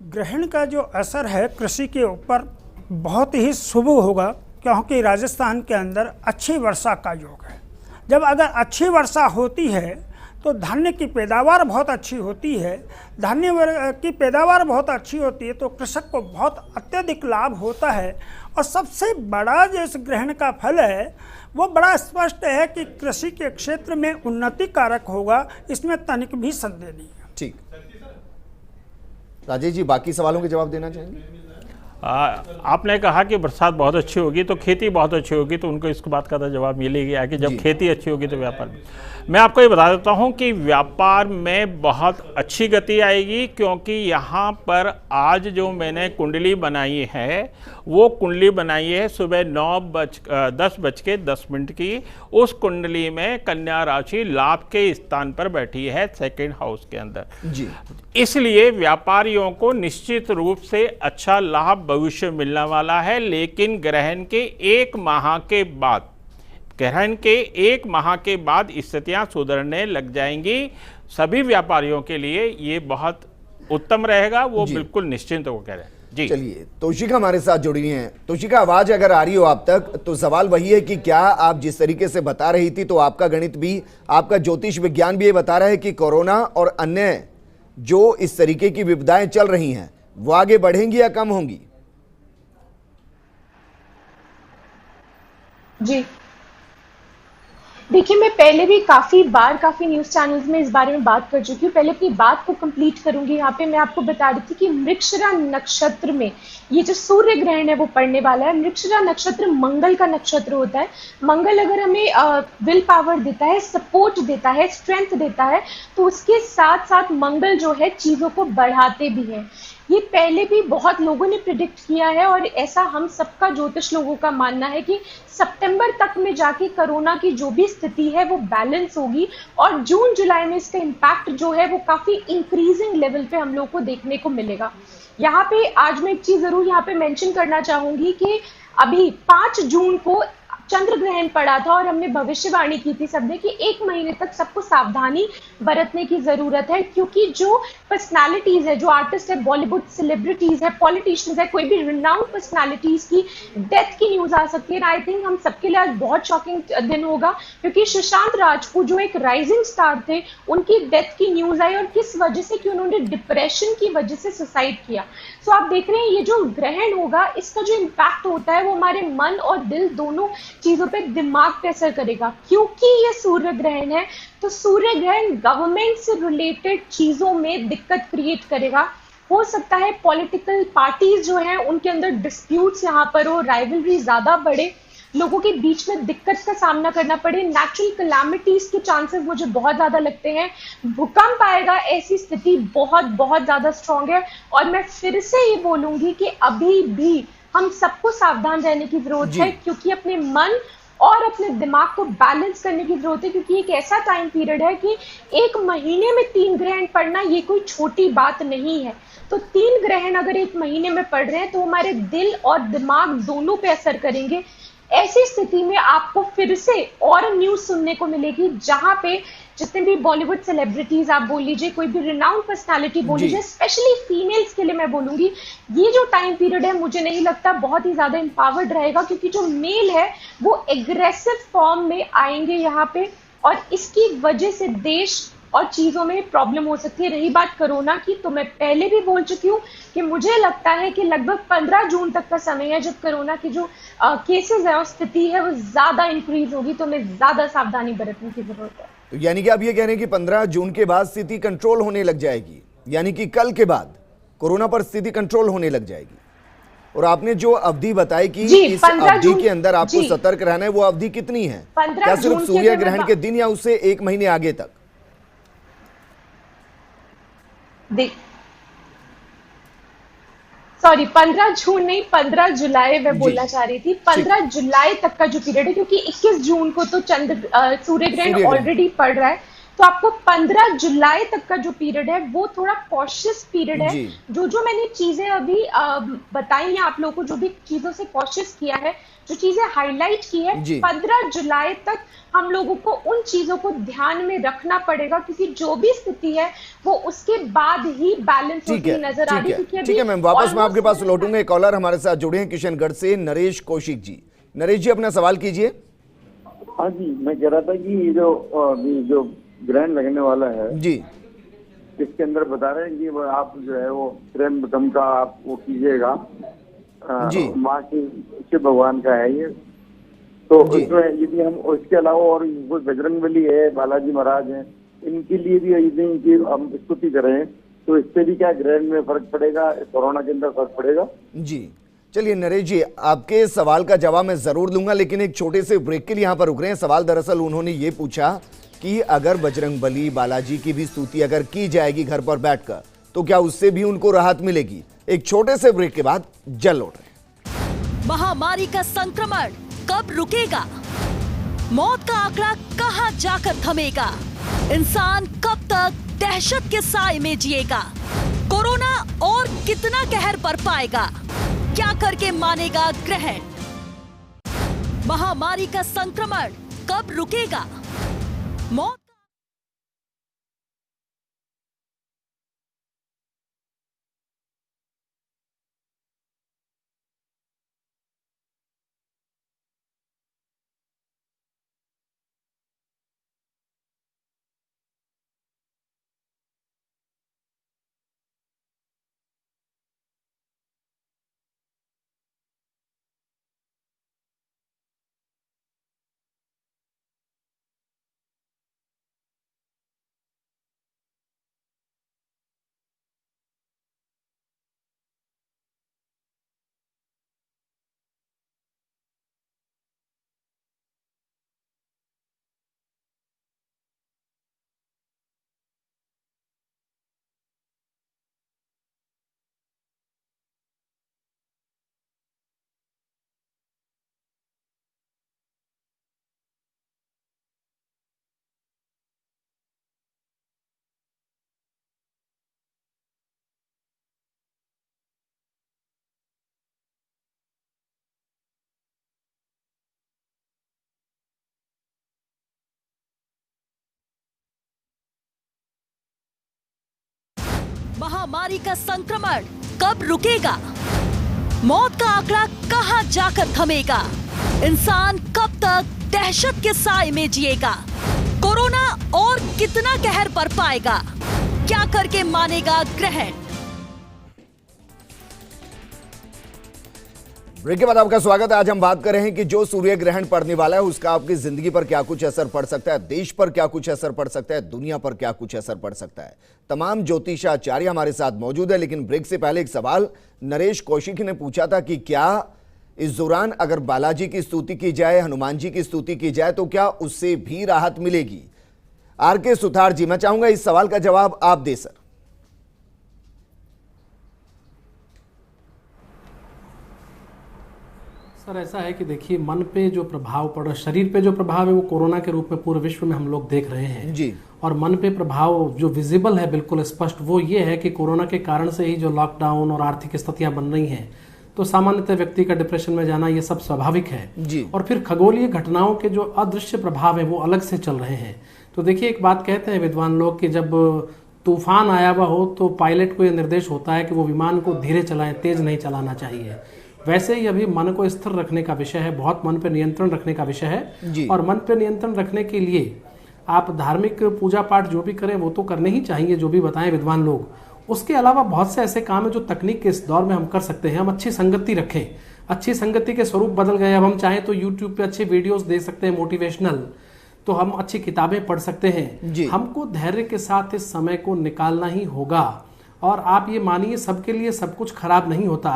ग्रहण का जो असर है कृषि के ऊपर बहुत ही शुभ होगा, क्योंकि राजस्थान के अंदर अच्छी वर्षा का योग है। जब अगर अच्छी वर्षा होती है तो धान्य की पैदावार बहुत अच्छी होती है। धान्य की पैदावार बहुत अच्छी होती है तो कृषक को बहुत अत्यधिक लाभ होता है। और सबसे बड़ा जो इस ग्रहण का फल है वो बड़ा स्पष्ट है कि कृषि के क्षेत्र में उन्नति कारक होगा, इसमें तनिक भी संदेह नहीं है। ठीक, राजेश जी बाकी सवालों के जवाब देना चाहेंगे? आपने कहा कि बरसात बहुत अच्छी होगी तो खेती बहुत अच्छी होगी, तो उनको इस बात का तो जवाब मिल ही गया कि जब खेती अच्छी होगी तो व्यापार भी। मैं आपको ये बता देता हूँ कि व्यापार में बहुत अच्छी गति आएगी, क्योंकि यहाँ पर आज जो मैंने कुंडली बनाई है वो कुंडली बनाई है सुबह 10:10 की। उस कुंडली में कन्या राशि लाभ के स्थान पर बैठी है, सेकंड हाउस के अंदर जी। इसलिए व्यापारियों को निश्चित रूप से अच्छा लाभ भविष्य मिलने वाला है। लेकिन ग्रहण के एक माह के बाद स्थितियां सुधरने लग जाएंगी। सभी व्यापारियों के लिए ये बहुत उत्तम रहेगा, वो बिल्कुल निश्चिंत हो कह रहे हैं जी चलिए, तोशिका हमारे साथ जुड़ी हैं। तोशिका, आवाज अगर आ रही हो आप तक, तो सवाल वही है कि क्या आप जिस तरीके से बता रही थी, तो आपका गणित भी, आपका ज्योतिष विज्ञान भी ये बता रहा है कि कोरोना और अन्य जो इस तरीके की विपदाएं चल रही हैं वो आगे बढ़ेंगी या कम होंगी? जी देखिए, मैं पहले भी काफी न्यूज चैनल्स में इस बारे में बात कर चुकी हूँ। पहले अपनी बात को कंप्लीट करूंगी। यहाँ पे मैं आपको बता रही थी कि मृगशिरा नक्षत्र में ये जो सूर्य ग्रहण है वो पड़ने वाला है। मृगशिरा नक्षत्र मंगल का नक्षत्र होता है। मंगल अगर हमें विल पावर देता है, सपोर्ट देता है, स्ट्रेंथ देता है, तो उसके साथ साथ मंगल जो है चीजों को बढ़ाते भी हैं। ये पहले भी बहुत लोगों ने प्रिडिक्ट किया है और ऐसा हम सबका ज्योतिष लोगों का मानना है कि सितंबर तक में जाके कोरोना की जो भी स्थिति है वो बैलेंस होगी और जून जुलाई में इसका इम्पैक्ट जो है वो काफी इंक्रीजिंग लेवल पे हम लोग को देखने को मिलेगा। यहाँ पे आज मैं एक चीज जरूर यहाँ पे मेंशन करना चाहूंगी कि अभी 5 जून को चंद्र ग्रहण पड़ा था और हमने भविष्यवाणी की थी सबने कि 1 महीने तक सबको सावधानी बरतने की जरूरत है, क्योंकि जो पर्सनालिटीज है, जो आर्टिस्ट है, बॉलीवुड सेलिब्रिटीज है, पॉलिटिशियंस है, कोई भी रिनाउंड पर्सनालिटीज की डेथ की न्यूज आ सकती है। आई थिंक हम सबके लिए आज बहुत शॉकिंग दिन होगा, क्योंकि सुशांत राजपूत जो एक राइजिंग स्टार थे, उनकी डेथ की न्यूज आई और किस वजह से कि उन्होंने डिप्रेशन की वजह से सुसाइड किया। सो आप देख रहे हैं ये जो ग्रहण होगा इसका जो इम्पैक्ट होता है वो हमारे मन और दिल दोनों चीजों पे, दिमाग पे असर करेगा। क्योंकि ये सूर्य ग्रहण है तो सूर्य ग्रहण गवर्नमेंट से रिलेटेड चीजों में दिक्कत क्रिएट करेगा। हो सकता है पॉलिटिकल पार्टीज जो हैं उनके अंदर डिस्प्यूट्स यहाँ पर हो, राइवलरी ज्यादा बढ़े, लोगों के बीच में दिक्कत का सामना करना पड़े, नेचुरल कैलामिटीज के चांसेस मुझे बहुत ज्यादा लगते हैं, भूकंप आएगा, ऐसी स्थिति बहुत ज्यादा स्ट्रांग है। और मैं फिर से ये बोलूंगी कि अभी भी हम सबको सावधान रहने की जरूरत है, क्योंकि अपने मन और अपने दिमाग को बैलेंस करने की जरूरत है, क्योंकि एक ऐसा टाइम पीरियड है कि 1 महीने में 3 ग्रहण पड़ना ये कोई छोटी बात नहीं है। तो 3 ग्रहण अगर 1 महीने में पड़ रहे हैं तो हमारे दिल और दिमाग दोनों पे असर करेंगे। ऐसी स्थिति में आपको फिर से और न्यूज सुनने को मिलेगी जहां पे जितने भी बॉलीवुड सेलिब्रिटीज आप बोल लीजिए, कोई भी रिनाउंड पर्सनालिटी बोल लीजिए, स्पेशली फीमेल्स के लिए मैं बोलूंगी, ये जो टाइम पीरियड है मुझे नहीं लगता बहुत ही ज्यादा एम्पावर्ड रहेगा, क्योंकि जो मेल है वो एग्रेसिव फॉर्म में आएंगे यहाँ पे और इसकी वजह से देश और चीजों में प्रॉब्लम हो सकती है। रही बात कोरोना की, तो मैं पहले भी बोल चुकी हूँ कि मुझे लगता है कि लगभग 15 जून तक का समय है जब कोरोना की जो केसेस है और स्थिति है वो ज्यादा इंक्रीज होगी, तो हमें ज्यादा सावधानी बरतने की जरूरत है। तो यानी कि आप ये कह रहे हैं कि 15 जून के बाद स्थिति कंट्रोल होने लग जाएगी, यानी कि कल के बाद कोरोना पर स्थिति कंट्रोल होने लग जाएगी। और आपने जो अवधि बताई कि इस अवधि के अंदर आपको सतर्क रहना है, वो अवधि कितनी है? क्या सिर्फ सूर्य ग्रहण के दिन या उससे 1 महीने आगे तक? सॉरी, 15 जून नहीं, 15 जुलाई मैं बोलना चाह रही थी। 15 जुलाई तक का जो पीरियड है, क्योंकि 21 जून को तो सूर्य ग्रहण ऑलरेडी पड़ रहा है, तो आपको 15 जुलाई तक का जो पीरियड है वो थोड़ा कॉशियस पीरियड है। जो मैंने चीजें अभी बताई हैं आप लोगों को, जो भी चीजों से कॉशियस किया है, जो चीजें हाईलाइट की है, 15 जुलाई तक हम लोगों को उन चीजों को ध्यान में रखना पड़ेगा, क्योंकि जो भी स्थिति है वो उसके बाद ही बैलेंस होती नजर आ रही है। ठीक है मैम, वापस मैं आपके पास लौटूंगा। एक कॉलर हमारे साथ जुड़े हैं किशनगढ़ से, नरेश कौशिक जी। नरेश जी, अपना सवाल कीजिए। हाँ जी, मैं कह रहा था कि ये जो ग्रहण लगने वाला है जी, इसके अंदर बता रहे हैं कि आप जो है वो प्रेम भ्रम का आप वो कीजिएगा, माँ की शिव भगवान का है ये, तो इसमें यदि हम इसके अलावा और कोई बजरंगबली है, बालाजी महाराज हैं, इनके लिए भी यदि इनकी हम स्तुति करें तो इससे भी क्या ग्रहण में फर्क पड़ेगा, कोरोना के अंदर फर्क पड़ेगा? जी चलिए नरेश जी, आपके सवाल का जवाब मैं जरूर दूंगा, लेकिन एक छोटे से ब्रेक के लिए यहाँ पर रुक रहे हैं। सवाल दरअसल उन्होंने ये पूछा कि अगर बजरंगबली, बालाजी की भी स्तुति अगर की जाएगी घर पर बैठकर, तो क्या उससे भी उनको राहत मिलेगी? एक छोटे से ब्रेक के बाद जल लौट रहे हैं। महामारी का संक्रमण कब रुकेगा? मौत का आंकड़ा कहां जाकर थमेगा? इंसान कब तक दहशत के साए में जिएगा? कोरोना और कितना कहर पर पाएगा? क्या करके मानेगा ग्रहण? महामारी का संक्रमण कब रुकेगा? मौत महामारी का संक्रमण कब रुकेगा? मौत का आंकड़ा कहां जाकर थमेगा? इंसान कब तक दहशत के साए में जिएगा? कोरोना और कितना कहर बरपाएगा? क्या करके मानेगा ग्रहण? ब्रेक के बाद आपका स्वागत है। आज हम बात कर रहे हैं कि जो सूर्य ग्रहण पड़ने वाला है उसका आपकी जिंदगी पर क्या कुछ असर पड़ सकता है, देश पर क्या कुछ असर पड़ सकता है, दुनिया पर क्या कुछ असर पड़ सकता है। तमाम ज्योतिषाचार्य हमारे साथ मौजूद है, लेकिन ब्रेक से पहले एक सवाल नरेश कौशिक ने पूछा था कि क्या इस दौरान अगर बालाजी की स्तुति की जाए, हनुमान जी की स्तुति की जाए तो क्या उससे भी राहत मिलेगी? आर के सुथार जी, मैं चाहूंगा इस सवाल का जवाब आप दे सर। सर ऐसा है कि देखिए, मन पे जो प्रभाव पड़ रहा है, शरीर पे जो प्रभाव है वो कोरोना के रूप में पूरे विश्व में हम लोग देख रहे हैं जी। और मन पे प्रभाव जो विजिबल है बिल्कुल स्पष्ट वो ये है कि कोरोना के कारण से ही जो लॉकडाउन और आर्थिक स्थितियां बन रही हैं, तो सामान्यतः व्यक्ति का डिप्रेशन में जाना ये सब स्वाभाविक है जी। और फिर खगोलीय घटनाओं के जो अदृश्य प्रभाव है वो अलग से चल रहे हैं। तो देखिए, एक बात कहते हैं विद्वान लोग कि जब तूफान आया हुआ हो तो पायलट को यह निर्देश होता है कि वो विमान को धीरे चलाएं, तेज नहीं चलाना चाहिए। वैसे ही अभी मन को स्थिर रखने का विषय है, बहुत मन पर नियंत्रण रखने का विषय है और मन पर नियंत्रण रखने के लिए आप धार्मिक पूजा पाठ जो भी करें वो तो करने ही चाहिए, जो भी बताएं विद्वान लोग। उसके अलावा बहुत से ऐसे काम है जो तकनीक के इस दौर में हम कर सकते हैं। हम अच्छी संगति रखें, अच्छी संगति के स्वरूप बदल गए। अब हम चाहें तो यूट्यूब पे अच्छे वीडियोस देख सकते हैं मोटिवेशनल, तो हम अच्छी किताबें पढ़ सकते हैं। हमको धैर्य के साथ इस समय को निकालना ही होगा और आप ये मानिए सबके लिए सब कुछ खराब नहीं होता।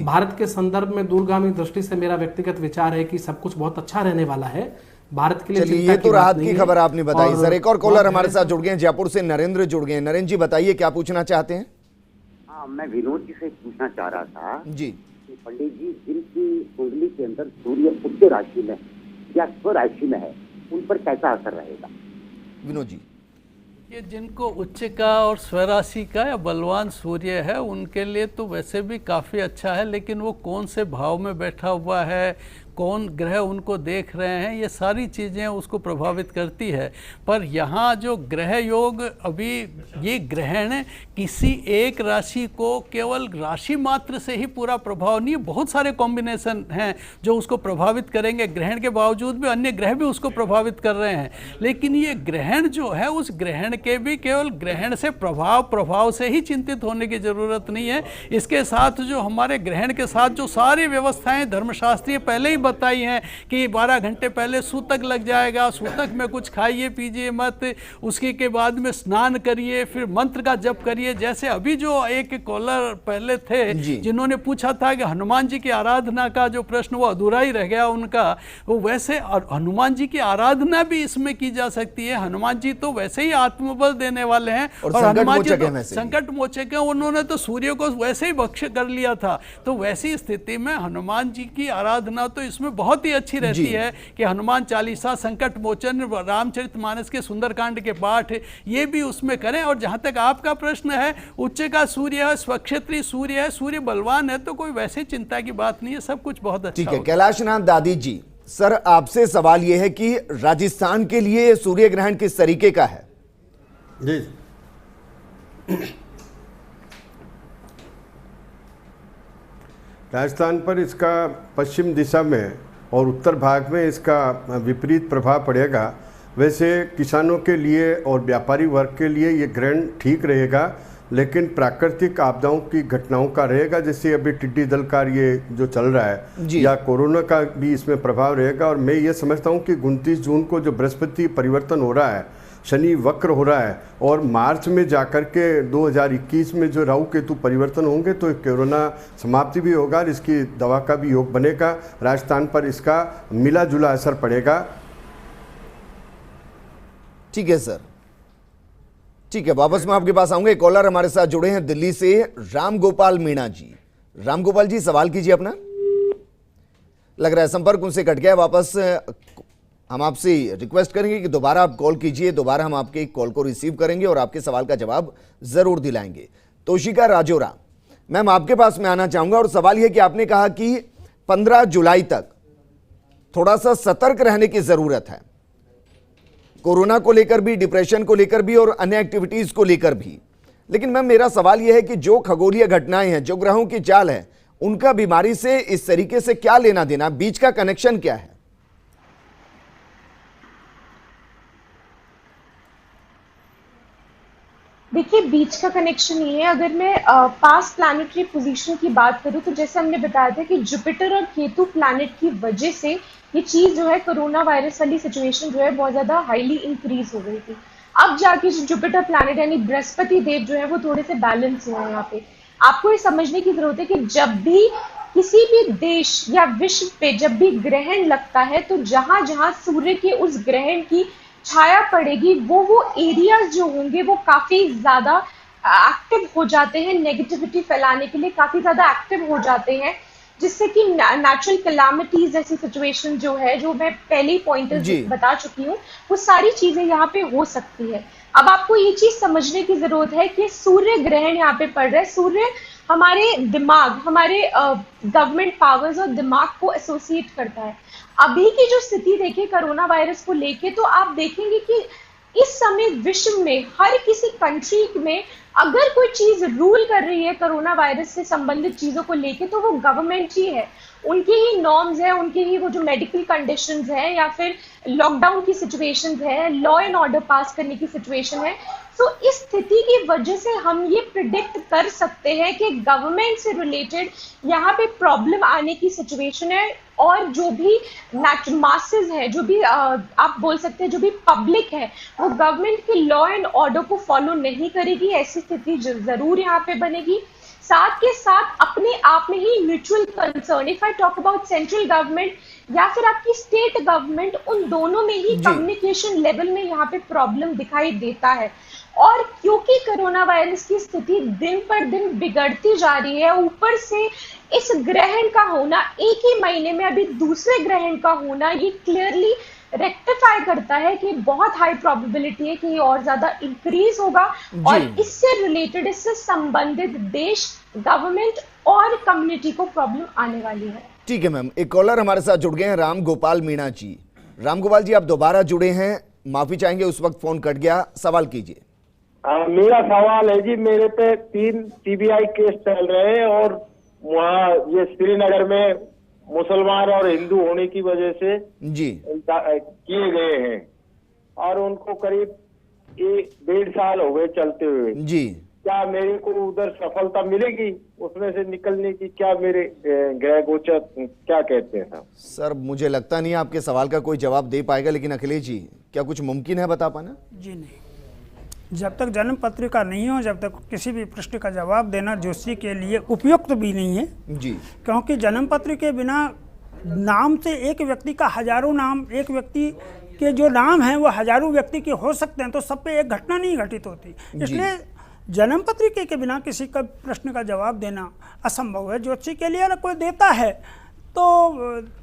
भारत के संदर्भ में दूरगामी दृष्टि से मेरा व्यक्तिगत विचार है कि सब कुछ बहुत अच्छा रहने वाला है भारत के लिए। चलिए, ये तो राहत की खबर आपने बताई सर। एक और कॉलर हमारे साथ जुड़ गए हैं, जयपुर से नरेंद्र जुड़ गए हैं। नरेंद्र जी बताइए, क्या पूछना चाहते हैं? हाँ, मैं विनोद जी से पूछना चाह रहा था जी कि पंडित जी जिनकी कुंडली के अंदर सूर्य उच्च राशि में या स्व राशि में है, उन पर कैसा असर रहेगा? विनोद जी, ये जिनको उच्च का और स्वराशि का या बलवान सूर्य है उनके लिए तो वैसे भी काफ़ी अच्छा है, लेकिन वो कौन से भाव में बैठा हुआ है, कौन ग्रह उनको देख रहे हैं, ये सारी चीज़ें उसको प्रभावित करती है। पर यहाँ जो ग्रह योग, अभी ये ग्रहण किसी एक राशि को केवल राशि मात्र से ही पूरा प्रभाव नहीं है, बहुत सारे कॉम्बिनेशन हैं जो उसको प्रभावित करेंगे। ग्रहण के बावजूद भी अन्य ग्रह भी उसको प्रभावित कर रहे हैं, लेकिन ये ग्रहण जो है उस ग्रहण के भी केवल ग्रहण से प्रभाव से ही चिंतित होने की ज़रूरत नहीं है। इसके साथ जो हमारे ग्रहण के साथ जो सारी व्यवस्थाएँ धर्मशास्त्रीय पहले ही बताई हैं कि 12 घंटे पहले सूतक लग जाएगा, सूतक में कुछ खाइए पीजिए मत, उसके के बाद में स्नान करिए, फिर मंत्र का जप करिए। जैसे अभी जो एक कॉलर पहले थे जिन्होंने पूछा था कि हनुमान जी की आराधना का जो प्रश्न वो अधूरा ही रह गया उनका, वो वैसे हनुमान जी की आराधना भी इसमें की जा सकती है। हनुमान जी तो वैसे ही आत्मबल देने वाले हैं और हनुमान जी तो संकट मोचक हैं, उन्होंने तो सूर्य को वैसे ही भक्ष कर लिया था। तो वैसी स्थिति में हनुमान जी की आराधना तो इसमें बहुत ही अच्छी रहती है कि हनुमान चालीसा, संकट मोचन, रामचरितमानस के सुंदरकांड के पाठ, ये भी उसमें करें। और जहां तक आपका प्रश्न है, उच्च का सूर्य है, स्वक्षेत्री सूर्य है, सूर्य बलवान है, तो कोई वैसे चिंता की बात नहीं है, सब कुछ बहुत अच्छा। ठीक है, कैलाश नाथ दादी जी, सर आपसे सवाल यह है कि राजस्थान के लिए सूर्य ग्रहण किस तरीके का है? जी राजस्थान पर इसका पश्चिम दिशा में और उत्तर भाग में इसका विपरीत प्रभाव पड़ेगा। वैसे किसानों के लिए और व्यापारी वर्ग के लिए ये ग्रहण ठीक रहेगा, लेकिन प्राकृतिक आपदाओं की घटनाओं का रहेगा, जैसे अभी टिड्डी दल का ये जो चल रहा है या कोरोना का भी इसमें प्रभाव रहेगा। और मैं ये समझता हूँ कि 29 जून को जो बृहस्पति परिवर्तन हो रहा है, शनि वक्र हो रहा है, और मार्च में जाकर के 2021 में जो राहु केतु परिवर्तन होंगे तो कोरोना समाप्ति भी होगा और इसकी दवा का भी योग बनेगा। राजस्थान पर इसका मिला जुला असर पड़ेगा। ठीक है सर, ठीक है, वापस मैं आपके पास आऊंगा। एक कॉलर हमारे साथ जुड़े हैं दिल्ली से, राम गोपाल मीणा जी। राम गोपाल जी, सवाल कीजिए अपना। लग रहा है संपर्क उनसे कट गया। वापस हम आपसे रिक्वेस्ट करेंगे कि दोबारा आप कॉल कीजिए, दोबारा हम आपके कॉल को रिसीव करेंगे और आपके सवाल का जवाब जरूर दिलाएंगे। तोशिका राजोरा, मैम आपके पास मैं आना चाहूंगा और सवाल यह कि आपने कहा कि 15 जुलाई तक थोड़ा सा सतर्क रहने की जरूरत है, कोरोना को लेकर भी, डिप्रेशन को लेकर भी और अन्य एक्टिविटीज को लेकर भी। लेकिन मैम मेरा सवाल यह है कि जो खगोलीय घटनाएं हैं, जो ग्रहों की चाल है, उनका बीमारी से इस तरीके से क्या लेना देना, बीच का कनेक्शन क्या है? देखिए, बीच का कनेक्शन ये है, अगर मैं पास्ट प्लैनेटरी पोजीशन की बात करूं तो जैसे हमने बताया था कि जुपिटर और केतु प्लैनेट की वजह से ये चीज जो है, कोरोना वायरस वाली सिचुएशन जो है बहुत ज्यादा हाईली इंक्रीज हो गई थी। अब जाके जो जुपिटर प्लैनेट यानी बृहस्पति देव जो है वो थोड़े से बैलेंस हुए हैं यहाँ पे। आपको ये समझने की जरूरत है कि जब भी किसी भी देश या विश्व पे जब भी ग्रहण लगता है तो जहां जहां सूर्य के उस ग्रहण की छाया पड़ेगी वो एरियाज जो होंगे वो काफी ज्यादा एक्टिव हो जाते हैं, नेगेटिविटी फैलाने के लिए काफी ज्यादा एक्टिव हो जाते हैं, जिससे कि नेचुरल कैलामिटीज जैसी सिचुएशन जो है, जो मैं पहले ही पॉइंटर्स बता चुकी हूँ, वो सारी चीजें यहाँ पे हो सकती है। अब आपको ये चीज समझने की जरूरत है कि सूर्य ग्रहण यहाँ पे पड़ रहा है। सूर्य हमारे दिमाग, हमारे गवर्नमेंट पावर्स और दिमाग को एसोसिएट करता है। अभी की जो स्थिति देखिए कोरोना वायरस को लेके, तो आप देखेंगे कि इस समय विश्व में हर किसी कंट्री में अगर कोई चीज रूल कर रही है कोरोना वायरस से संबंधित चीजों को लेके, तो वो गवर्नमेंट ही है। उनके ही नॉर्म्स है, उनके ही वो जो मेडिकल कंडीशंस है या फिर लॉकडाउन की सिचुएशंस है, लॉ एंड ऑर्डर पास करने की सिचुएशन है। तो इस स्थिति की वजह से हम ये प्रिडिक्ट कर सकते हैं कि गवर्नमेंट से रिलेटेड यहाँ पे प्रॉब्लम आने की सिचुएशन है, और जो भी मासेस है, जो भी आप बोल सकते हैं जो भी पब्लिक है, वो गवर्नमेंट के लॉ एंड ऑर्डर को फॉलो नहीं करेगी। ऐसी स्थिति जरूर यहाँ पे बनेगी। साथ के साथ अपने आप में ही mutual concern, if I talk about central government या फिर आपकी स्टेट गवर्नमेंट, उन दोनों में ही कम्युनिकेशन लेवल में यहाँ पे प्रॉब्लम दिखाई देता है। और क्योंकि कोरोना वायरस की स्थिति दिन पर दिन बिगड़ती जा रही है, ऊपर से इस ग्रहण का होना, एक ही महीने में अभी दूसरे ग्रहण का होना, ये क्लियरली रेक्टिफाई करता है कि बहुत हाई प्रोबेबिलिटी है कि ये और ज्यादा इंक्रीज होगा, और इससे रिलेटेड, इससे संबंधित देश, गवर्नमेंट और कम्युनिटी को प्रॉब्लम आने वाली है। ठीक है मैम, एक कॉलर हमारे साथ जुड़ गए हैं, राम गोपाल मीणा जी। राम गोपाल जी, आप दोबारा जुड़े हैं, माफी चाहेंगे उस वक्त फोन कट गया, सवाल कीजिए। मेरा सवाल है जी, मेरे पे 3 सीबीआई केस चल रहे हैं, और वहाँ ये श्रीनगर में मुसलमान और हिंदू होने की वजह से जी किए गए हैं, और उनको करीब 1.5 साल हो गए चलते हुए जी। क्या मेरे को उधर सफलता मिलेगी उसमें से निकलने की? क्या मेरे ग्रह गोचर क्या कहते हैं? सर मुझे लगता नहीं आपके सवाल का कोई जवाब दे पाएगा, लेकिन अखिलेश जी क्या कुछ मुमकिन है बता पाना? जी नहीं, जब तक जन्म पत्रिका नहीं हो, जब तक किसी भी प्रश्न का जवाब देना ज्योतिषी के लिए उपयुक्त भी नहीं है जी। क्योंकि जन्म पत्र के बिना नाम से एक व्यक्ति का हजारों नाम, एक व्यक्ति के जो नाम हैं वो हजारों व्यक्ति के हो सकते हैं, तो सब पे एक घटना नहीं घटित होती। इसलिए जन्म पत्रिका के बिना किसी का प्रश्न का जवाब देना असंभव है। ज्योतिषी के लिए अगर कोई देता है तो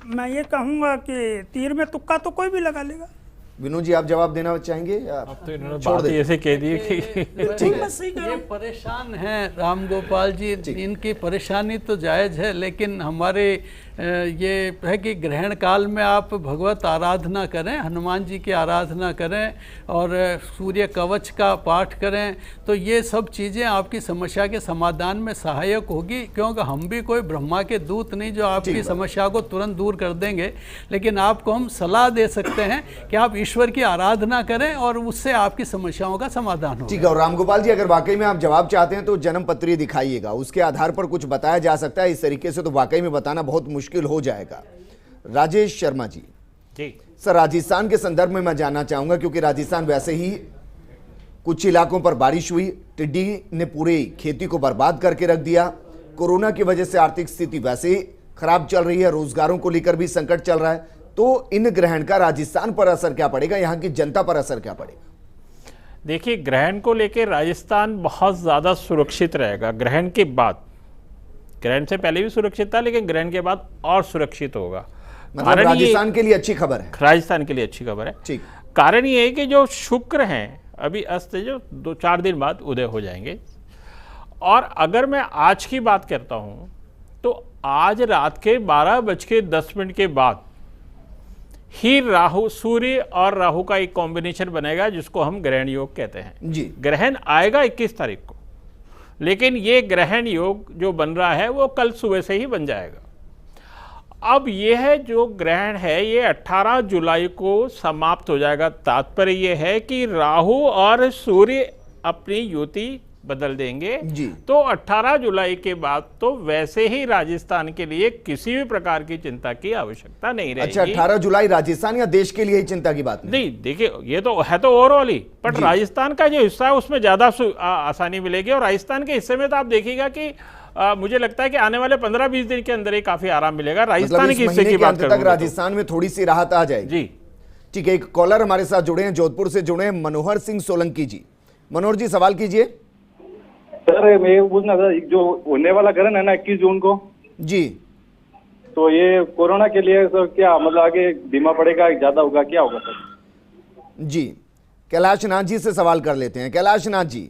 मैं ये कहूँगा कि तीर में तुक्का तो कोई भी लगा लेगा। विनोद जी, आप जवाब देना चाहेंगे? अब तो इन्होंने बात ऐसे कह दी कि ये परेशान हैं राम गोपाल जी, इनकी परेशानी तो जायज़ है, लेकिन हमारे ये है कि ग्रहण काल में आप भगवत आराधना करें, हनुमान जी की आराधना करें और सूर्य कवच का पाठ करें, तो ये सब चीज़ें आपकी समस्या के समाधान में सहायक होगी। क्योंकि हम भी कोई ब्रह्मा के दूत नहीं जो आपकी समस्या को तुरंत दूर कर देंगे, लेकिन आपको हम सलाह दे सकते हैं कि आप ईश्वर की आराधना करें और उससे आपकी समस्याओं का समाधान हो। ठीक है। और रामगोपाल जी, अगर वाकई में आप जवाब चाहते हैं तो जन्म पत्री दिखाइएगा, उसके आधार पर कुछ बताया जा सकता है। इस तरीके से तो वाकई में बताना बहुत मुश्किल हो जाएगा। राजेश शर्मा जी सर, राजस्थान के संदर्भ में मैं जानना चाहूंगा, क्योंकि राजस्थान वैसे ही कुछ इलाकों पर बारिश हुई, टिड्डी ने पूरी खेती को बर्बाद करके रख दिया, कोरोना की वजह से आर्थिक स्थिति वैसे ही खराब चल रही है, रोजगारों को लेकर भी संकट चल रहा है, तो इन ग्रहण का राजस्थान पर असर क्या पड़ेगा, यहाँ की जनता पर असर क्या पड़ेगा? देखिए, ग्रहण को लेकर राजस्थान बहुत ज़्यादा सुरक्षित रहेगा। ग्रहण के बाद, ग्रहण से पहले भी सुरक्षित था, लेकिन ग्रहण के बाद और सुरक्षित होगा। मतलब राजस्थान के लिए अच्छी खबर है। राजस्थान के लिए अच्छी खबर है। ठीक। कारण ये है कि जो शुक्र हैं अभी अस्त, जो 2-4 दिन बाद उदय हो जाएंगे। और अगर मैं आज की बात करता हूँ तो आज रात के 12:10 के बाद ही राहु, सूर्य और राहु का एक कॉम्बिनेशन बनेगा जिसको हम ग्रहण योग कहते हैं जी। ग्रहण आएगा 21 तारीख को, लेकिन ये ग्रहण योग जो बन रहा है वो कल सुबह से ही बन जाएगा। अब यह जो ग्रहण है ये 18 जुलाई को समाप्त हो जाएगा। तात्पर्य ये है कि राहु और सूर्य अपनी युति बदल देंगे जी। तो 18 जुलाई के बाद तो वैसे ही राजस्थान के लिए किसी भी प्रकार की चिंता की आवश्यकता नहीं रहेगी। अच्छा, 18 जुलाई राजस्थान या देश के लिए ही चिंता की बात नहीं? देखिए, ये तो है तो ओवरऑल ही, बट राजस्थान का जो हिस्सा है उसमें ज्यादा आसानी मिलेगी। और राजस्थान के हिस्से में तो आप देखिएगा कि मुझे लगता है कि आने वाले 15-20 दिन के अंदर ही काफी आराम मिलेगा। राजस्थान के हिस्से की बात तक राजस्थान में थोड़ी सी राहत आ जाएगी जी। ठीक है, एक कॉलर हमारे साथ जुड़े हैं, जोधपुर से जुड़े हैं, मनोहर सिंह सोलंकी जी। मनोहर जी, सवाल कीजिए। सर, मैं पूछना था, जो होने वाला ग्रहण है ना 21 जून को जी, तो ये कोरोना के लिए सर क्या मतलब आगे धीमा पड़ेगा, ज्यादा होगा, क्या होगा सर? जी, कैलाश नाथ जी से सवाल कर लेते हैं। कैलाश नाथ जी,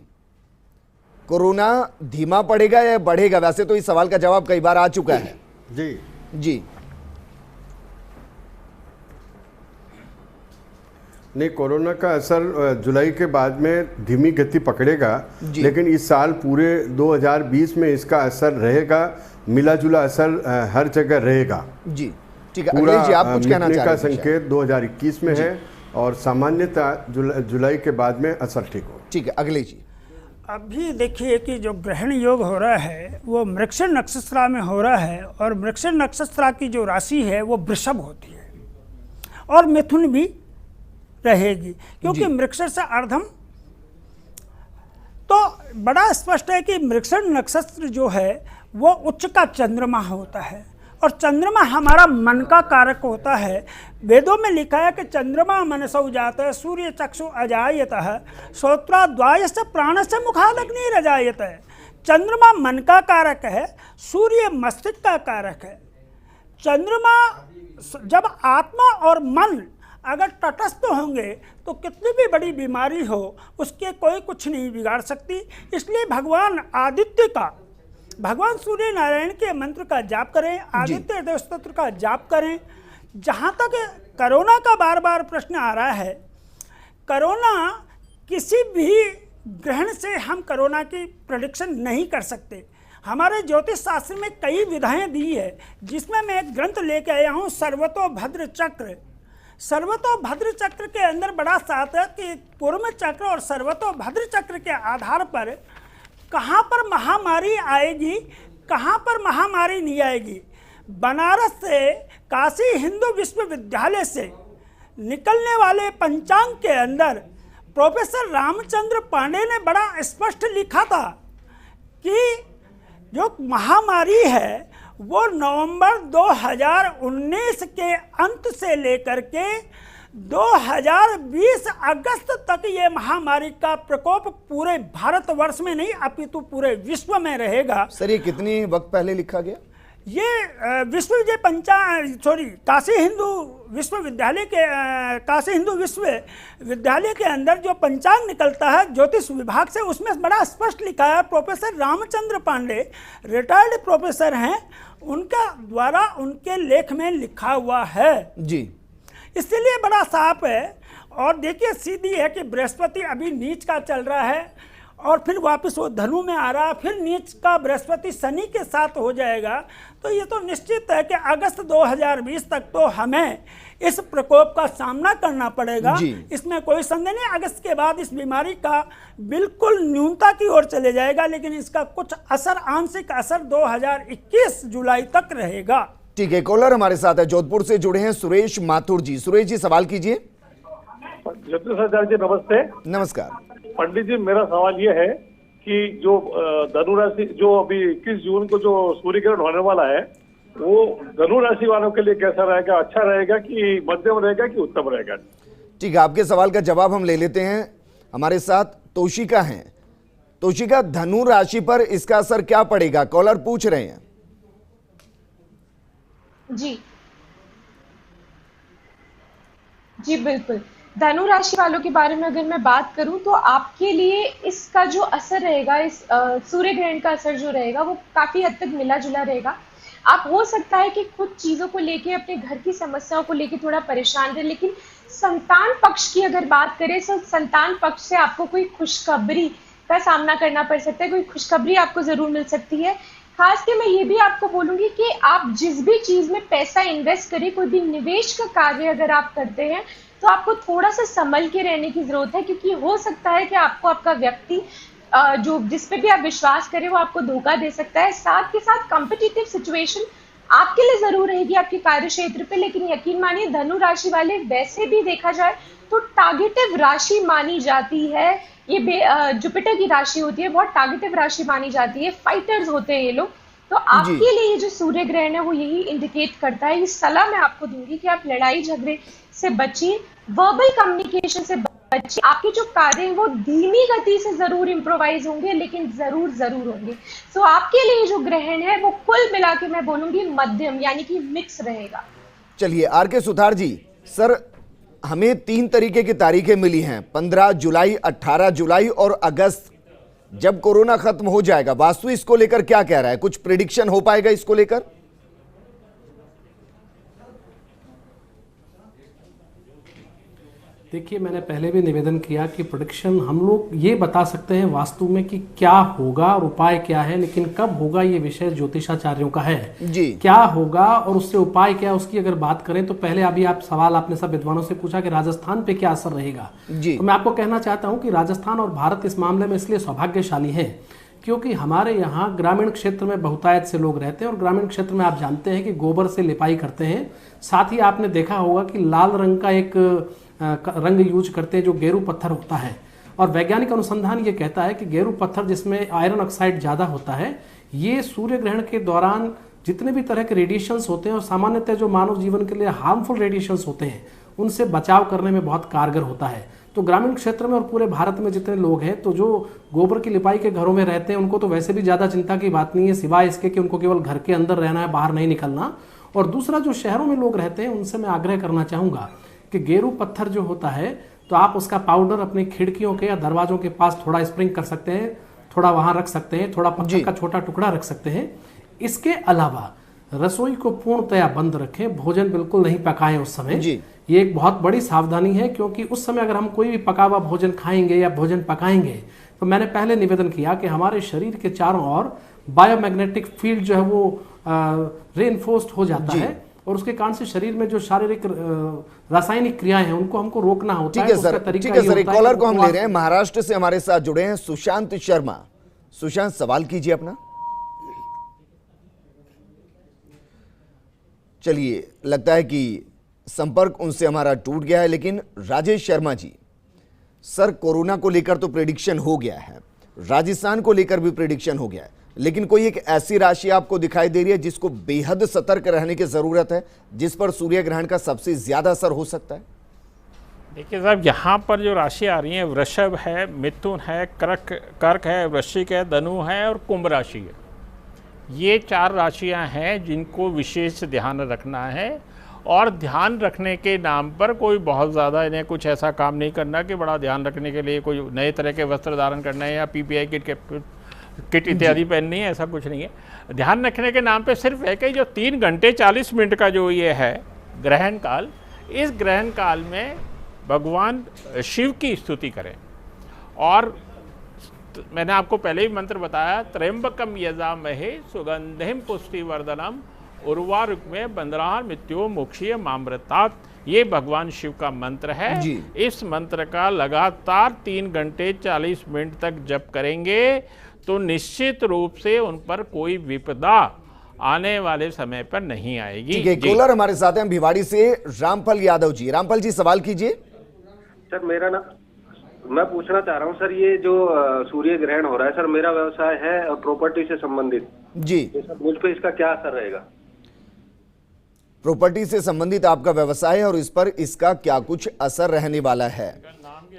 कोरोना धीमा पड़ेगा या बढ़ेगा? वैसे तो इस सवाल का जवाब कई बार आ चुका है। जी जी, नहीं, कोरोना का असर जुलाई के बाद में धीमी गति पकड़ेगा, लेकिन इस साल पूरे 2020 में इसका असर रहेगा, मिला जुला असर हर जगह रहेगा जी। ठीक है, पूरा जी आप कुछ कहना चाह रहे हैं? का संकेत 2021 में है और सामान्यतः जुलाई के बाद में असर ठीक हो। ठीक है, अगले जी। अभी देखिए कि जो ग्रहण योग हो रहा है वो मृगशिर नक्षत्र में हो रहा है, और मृगशिर नक्षत्र की जो राशि है वो वृषभ होती है और मिथुन भी रहेगी, क्योंकि मृगशिर से अर्धम। तो बड़ा स्पष्ट है कि मृगशिर नक्षत्र जो है वो उच्च का चंद्रमा होता है, और चंद्रमा हमारा मन का कारक होता है। वेदों में लिखा है कि चंद्रमा मनसौ जातः सूर्य चक्षु अजायतः श्रोत्राद्वायस्य प्राणस्य मुखादग्नि रजायतः। चंद्रमा मन का कारक है, सूर्य मस्तिष्क का कारक है। चंद्रमा जब आत्मा और मन अगर तटस्थ होंगे तो कितनी भी बड़ी बीमारी हो उसके कोई कुछ नहीं बिगाड़ सकती। इसलिए भगवान आदित्य का, भगवान सूर्य नारायण के मंत्र का जाप करें, आदित्य हृदय स्तोत्र का जाप करें। जहाँ तक कोरोना का बार बार प्रश्न आ रहा है, कोरोना किसी भी ग्रहण से हम कोरोना की प्रेडिक्शन नहीं कर सकते। हमारे ज्योतिष शास्त्र में कई विधाएं दी है, जिसमें मैं एक ग्रंथ लेके आया हूँ, सर्वतोभद्र चक्र। सर्वतोभद्र चक्र के अंदर बड़ा साथ है कि पूर्व चक्र और सर्वतोभद्र चक्र के आधार पर कहाँ पर महामारी आएगी, कहाँ पर महामारी नहीं आएगी। बनारस से काशी हिंदू विश्वविद्यालय से निकलने वाले पंचांग के अंदर प्रोफेसर रामचंद्र पांडे ने बड़ा स्पष्ट लिखा था कि जो महामारी है वो नवंबर 2019 के अंत से लेकर के 2020 अगस्त तक ये महामारी का प्रकोप पूरे भारतवर्ष में नहीं अपितु पूरे विश्व में रहेगा। सर, ये कितनी वक्त पहले लिखा गया? ये काशी हिंदू विश्वविद्यालय के अंदर जो पंचांग निकलता है ज्योतिष विभाग से, उसमें बड़ा स्पष्ट लिखा है। Professor Ramchandra Pandey retired professor हैं, उनका द्वारा उनके लेख में लिखा हुआ है जी। इसलिए बड़ा साफ है। और देखिए, सीधी है कि बृहस्पति अभी नीच का चल रहा है और फिर वापस वो धनु में आ रहा है, फिर नीच का बृहस्पति शनि के साथ हो जाएगा। तो ये तो निश्चित है कि अगस्त 2020 तक तो हमें इस प्रकोप का सामना करना पड़ेगा, इसमें कोई संदेह नहीं। अगस्त के बाद इस बीमारी का बिल्कुल न्यूनता की ओर चले जाएगा, लेकिन इसका कुछ असर, आंशिक असर 2021 जुलाई तक रहेगा। ठीक है, कॉलर हमारे साथ है, जोधपुर से जुड़े हैं सुरेश माथुर जी। सुरेश जी, सवाल कीजिए। जी नमस्ते। नमस्कार पंडित जी, मेरा सवाल ये है कि जो धनु राशि, जो अभी 21 जून को जो सूर्य ग्रहण होने वाला है, वो धनु राशि वालों के लिए कैसा रहेगा? अच्छा रहेगा कि मध्यम रहेगा कि उत्तम रहेगा? ठीक है, आपके सवाल का जवाब हम ले लेते हैं। हमारे साथ तोशिका हैं। तोशिका, धनु राशि पर इसका असर क्या पड़ेगा? कॉलर पूछ रहे हैं। जी बिल्कुल। धनु राशि वालों के बारे में अगर मैं बात करूं तो आपके लिए इसका जो असर रहेगा, इस सूर्य ग्रहण का असर जो रहेगा वो काफी हद तक मिला जुला रहेगा। आप हो सकता है कि कुछ चीजों को लेके, अपने घर की समस्याओं को लेके थोड़ा परेशान रहे, लेकिन संतान पक्ष की अगर बात करें तो संतान पक्ष से आपको कोई खुशखबरी का सामना करना पड़ सकता है, कोई खुशखबरी आपको जरूर मिल सकती है। खास के मैं ये भी आपको बोलूंगी कि आप जिस भी चीज में पैसा इन्वेस्ट करें, कोई भी निवेश का कार्य अगर आप करते हैं तो आपको थोड़ा सा संभल के रहने की जरूरत है, क्योंकि हो सकता है कि आपको आपका व्यक्ति जो जिस पे भी आप विश्वास करें वो आपको धोखा दे सकता है। साथ के साथ कॉम्पिटिटिव सिचुएशन आपके लिए जरूर रहेगी आपके कार्य क्षेत्र पे, लेकिन यकीन मानिए धनु राशि वाले वैसे भी देखा जाए तो टारगेटिव राशि मानी जाती है। ये जुपिटर की राशि होती है, बहुत टारगेटिव राशि मानी जाती है, फाइटर्स होते हैं ये लोग। तो आपके लिए ये जो सूर्य ग्रहण है वो यही इंडिकेट करता है। ये सलाह मैं आपको दूंगी कि आप लड़ाई झगड़े से बचिए, वर्बल कम्युनिकेशन से बचिए। आपके जो कार्य हैं वो धीमी गति से जरूर इम्प्रोवाइज होंगे, लेकिन जरूर होंगे। सो आपके लिए जो ग्रहण है वो कुल मिला के मैं बोलूंगी मध्यम यानी कि मिक्स रहेगा। चलिए आर के सुथार जी, सर हमें 3 तरीके की तारीखें मिली हैं, 15 जुलाई, 18 जुलाई और अगस्त, जब कोरोना खत्म हो जाएगा। वास्तु इसको लेकर क्या कह रहा है? कुछ प्रेडिक्शन हो पाएगा इसको लेकर? देखिए, मैंने पहले भी निवेदन किया कि प्रेडिक्शन हम लोग ये बता सकते हैं वास्तु में कि क्या होगा और उपाय क्या है, लेकिन कब होगा ये विषय ज्योतिषाचार्यों का है जी। क्या होगा और उससे उपाय क्या, उसकी अगर बात करें तो पहले अभी आपने सब विद्वानों से पूछा कि राजस्थान पे क्या असर रहेगा जी। तो मैं आपको कहना चाहता हूँ कि राजस्थान और भारत इस मामले में इसलिए सौभाग्यशाली है क्योंकि हमारे यहाँ ग्रामीण क्षेत्र में बहुतायत से लोग रहते हैं, और ग्रामीण क्षेत्र में आप जानते हैं कि गोबर से लिपाई करते हैं। साथ ही आपने देखा होगा कि लाल रंग का एक रंग यूज करते हैं जो गेरू पत्थर होता है, और वैज्ञानिक अनुसंधान ये कहता है कि गेरू पत्थर जिसमें आयरन ऑक्साइड ज़्यादा होता है, ये सूर्य ग्रहण के दौरान जितने भी तरह के रेडिएशंस होते हैं और सामान्यतः जो मानव जीवन के लिए हार्मफुल रेडिएशंस होते हैं उनसे बचाव करने में बहुत कारगर होता है। तो ग्रामीण क्षेत्र में और पूरे भारत में जितने लोग हैं, तो जो गोबर की लिपाई के घरों में रहते हैं उनको तो वैसे भी ज़्यादा चिंता की बात नहीं है, सिवाय इसके कि उनको केवल घर के अंदर रहना है, बाहर नहीं निकलना। और दूसरा, जो शहरों में लोग रहते हैं उनसे मैं आग्रह करना चाहूँगा कि गेरू पत्थर जो होता है तो आप उसका पाउडर अपनी खिड़कियों के या दरवाजों के पास थोड़ा स्प्रिंग कर सकते हैं, थोड़ा वहाँ रख सकते हैं, थोड़ा पत्थर का छोटा टुकड़ा रख सकते हैं। इसके अलावा रसोई को पूर्णतया बंद रखें, भोजन बिल्कुल नहीं पकाएं उस समय। ये एक बहुत बड़ी सावधानी है, क्योंकि उस समय अगर हम कोई भी पका हुआ भोजन खाएंगे या भोजन पकाएंगे तो मैंने पहले निवेदन किया कि हमारे शरीर के चारों ओर बायोमैग्नेटिक फील्ड जो है वो रेनफोर्स्ड हो जाता है, और उसके कारण से शरीर में जो शारीरिक रासायनिक क्रियाएं हैं उनको हमको रोकना होता है। ठीक है सर, एक कॉलर को हम ले रहे हैं, महाराष्ट्र से हमारे साथ जुड़े हैं सुशांत शर्मा। सुशांत, सवाल कीजिए अपना। चलिए, लगता है कि संपर्क उनसे हमारा टूट गया है, लेकिन राजेश शर्मा जी, सर कोरोना को लेकर तो प्रेडिक्शन हो गया है, राजस्थान को लेकर भी प्रेडिक्शन हो गया है, लेकिन कोई एक ऐसी राशि आपको दिखाई दे रही है जिसको बेहद सतर्क रहने की जरूरत है, जिस पर सूर्य ग्रहण का सबसे ज्यादा असर हो सकता है? देखिए साहब, यहाँ पर जो राशि आ रही है, वृषभ है, मिथुन है, कर्क है, वृश्चिक है, धनु है और कुंभ राशि है। ये 4 राशियाँ हैं जिनको विशेष ध्यान रखना है, और ध्यान रखने के नाम पर कोई बहुत ज़्यादा इन्हें कुछ ऐसा काम नहीं करना कि बड़ा ध्यान रखने के लिए कोई नए तरह के वस्त्र धारण करना है या पीपीआई किट इत्यादि पहननी है, ऐसा कुछ नहीं है। ध्यान रखने के नाम पे सिर्फ है कि जो 3 घंटे 40 मिनट का जो ये है ग्रहण काल, इस ग्रहण काल में भगवान शिव की स्तुति करें। और मैंने आपको पहले भी मंत्र बताया, त्र्यंबकम यजामहे सुगंधिम पुष्टिवर्धनम उर्वारुकमे बंदरार मृत्यो मोक्षीय मामृतात्, ये भगवान शिव का मंत्र है। इस मंत्र का लगातार 3 घंटे 40 मिनट तक जप करेंगे तो निश्चित रूप से उन पर कोई विपदा आने वाले समय पर नहीं आएगी। ठीक है, कॉलर हमारे साथ हैं भिवाड़ी से रामफल यादव जी। रामफल जी, सवाल कीजिए। सर मेरा ना, मैं पूछना चाह रहा हूँ सर, ये जो सूर्य ग्रहण हो रहा है सर, मेरा व्यवसाय है और प्रॉपर्टी से संबंधित जी, तो मुझ पर इसका क्या असर रहेगा? प्रॉपर्टी से संबंधित आपका व्यवसाय है और इस पर इसका क्या कुछ असर रहने वाला है?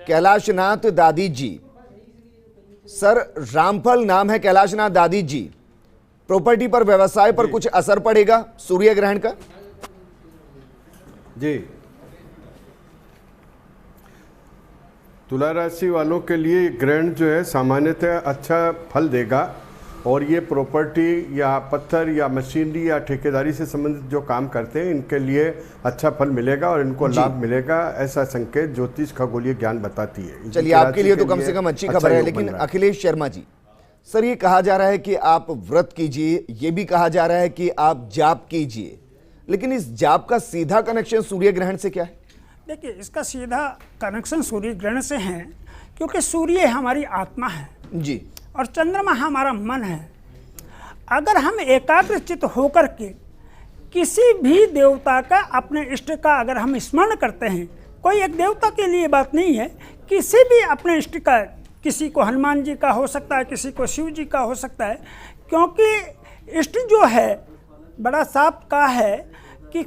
कैलाशनाथ दादी जी। सर रामफल नाम है, कैलाशनाथ दादी जी, प्रॉपर्टी पर, व्यवसाय पर कुछ असर पड़ेगा सूर्य ग्रहण का? जी, तुला राशि वालों के लिए ग्रहण जो है सामान्यतः अच्छा फल देगा, और ये प्रॉपर्टी या पत्थर या मशीनरी या ठेकेदारी से संबंधित जो काम करते हैं इनके लिए अच्छा फल मिलेगा और इनको लाभ मिलेगा, ऐसा संकेत ज्योतिष खगोलीय ज्ञान बताती है। चलिए, आपके लिए तो कम से कम अच्छी खबर है। लेकिन अखिलेश शर्मा जी, सर ये कहा जा रहा है कि आप व्रत कीजिए, ये भी कहा जा रहा है कि आप जाप कीजिए, लेकिन इस जाप का सीधा कनेक्शन सूर्य ग्रहण से क्या है? देखिए, इसका सीधा कनेक्शन सूर्य ग्रहण से है, क्योंकि सूर्य हमारी आत्मा है जी, और चंद्रमा हमारा मन है। अगर हम एकाग्रचित होकर के किसी भी देवता का, अपने इष्ट का अगर हम स्मरण करते हैं, कोई एक देवता के लिए बात नहीं है, किसी भी अपने इष्ट का, किसी को हनुमान जी का हो सकता है, किसी को शिव जी का हो सकता है, क्योंकि इष्ट जो है बड़ा साफ कहा है कि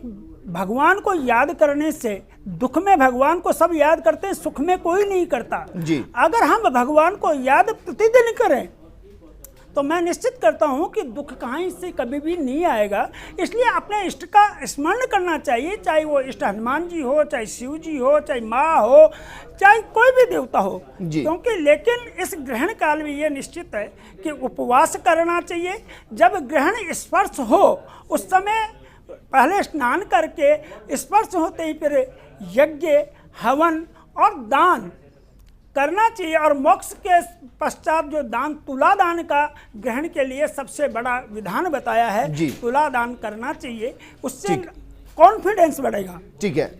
भगवान को याद करने से, दुख में भगवान को सब याद करते हैं, सुख में कोई नहीं करता जी। अगर हम भगवान को याद प्रतिदिन करें तो मैं निश्चित करता हूं कि दुख कहीं से कभी भी नहीं आएगा। इसलिए अपने इष्ट का स्मरण करना चाहिए, चाहे वो इष्ट हनुमान जी हो, चाहे शिव जी हो, चाहे माँ हो, चाहे कोई भी देवता हो, क्योंकि लेकिन इस ग्रहण काल में ये निश्चित है कि उपवास करना चाहिए। जब ग्रहण स्पर्श हो उस समय पहले स्नान करके स्पर्श होते ही फिर यज्ञ, हवन और दान करना चाहिए। और मोक्ष के पश्चात जो दान, तुला दान का ग्रहण के लिए सबसे बड़ा विधान बताया है, तुला दान करना चाहिए। उससे कॉन्फिडेंस बढ़ेगा, ठीक है,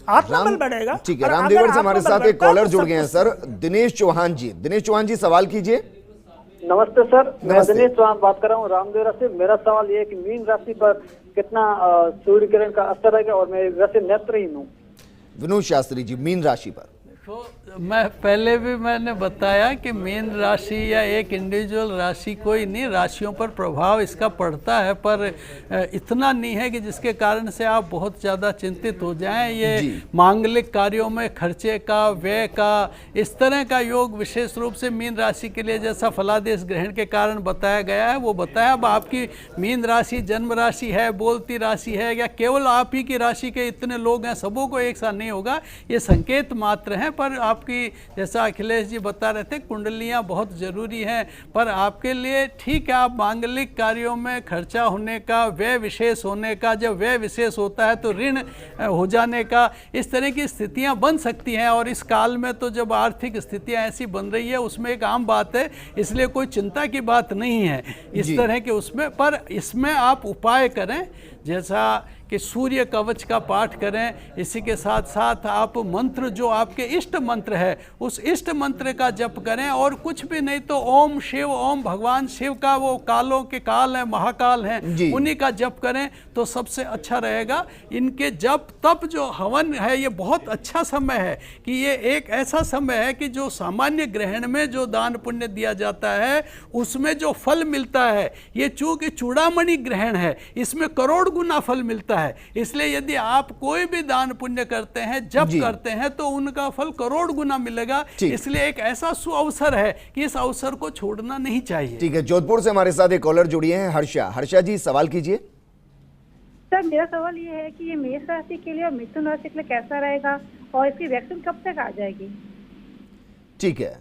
आत्मबल बढ़ेगा। ठीक है, रामदेवर से हमारे साथ एक कॉलर जुड़ गए हैं सर, दिनेश चौहान जी। दिनेश चौहान जी, सवाल कीजिए। नमस्ते सर, मैं दिनेश चौहान बात कर रहा हूँ रामदेवरा से। मेरा सवाल ये है कि मीन राशि पर कितना सूर्य किरण का असर रहेगा, और मैं वैसे नेत्रहीन हूँ। विनोद शास्त्री जी, मीन राशि पर। तो मैं पहले भी मैंने बताया कि मीन राशि या एक इंडिविजुअल राशि कोई नहीं, राशियों पर प्रभाव इसका पड़ता है, पर इतना नहीं है कि जिसके कारण से आप बहुत ज़्यादा चिंतित हो जाएं। ये मांगलिक कार्यों में खर्चे का, व्यय का, इस तरह का योग विशेष रूप से मीन राशि के लिए, जैसा फलादेश ग्रहण के कारण बताया गया है वो बताया। अब आपकी मीन राशि जन्म राशि है, बोलती राशि है, या केवल आप ही की राशि के इतने लोग हैं, सबों को एक साथ नहीं होगा, ये संकेत मात्र हैं। पर आपकी, जैसा अखिलेश जी बता रहे थे, कुंडलियां बहुत ज़रूरी हैं, पर आपके लिए ठीक है, आप मांगलिक कार्यों में खर्चा होने का, व्यय विशेष होने का, जब व्यय विशेष होता है तो ऋण हो जाने का, इस तरह की स्थितियां बन सकती हैं। और इस काल में तो जब आर्थिक स्थितियां ऐसी बन रही है, उसमें एक आम बात है, इसलिए कोई चिंता की बात नहीं है इस तरह के उसमें। पर इसमें आप उपाय करें, जैसा कि सूर्य कवच का पाठ करें, इसी के साथ साथ आप मंत्र, जो आपके इष्ट मंत्र है, उस इष्ट मंत्र का जप करें। और कुछ भी नहीं तो ओम शिव, ओम भगवान शिव का, वो कालों के काल है, महाकाल हैं, उन्हीं का जप करें तो सबसे अच्छा रहेगा। इनके जप तप जो हवन है, ये बहुत अच्छा समय है कि ये एक ऐसा समय है कि जो सामान्य ग्रहण में जो दान पुण्य दिया जाता है उसमें जो फल मिलता है, ये चूंकि चूड़ामणि ग्रहण है, इसमें करोड़ गुना फल मिलता है। इसलिए यदि आप कोई भी दान पुण्य करते हैं, जप करते हैं, तो उनका फल करोड़ गुना मिलेगा। इसलिए एक ऐसा सुअवसर है कि इस अवसर को छोड़ना नहीं चाहिए। ठीक है, जोधपुर से हमारे साथ एक कॉलर जुड़ी हैं, हर्षा। हर्षा जी, सवाल कीजिए। सर, मेरा सवाल ये है कि ये मेष राशि के लिए और मिथुन राशि के लिए कैसा रहेगा, और इसकी वैक्सीन कब तक आ जाएगी? ठीक है,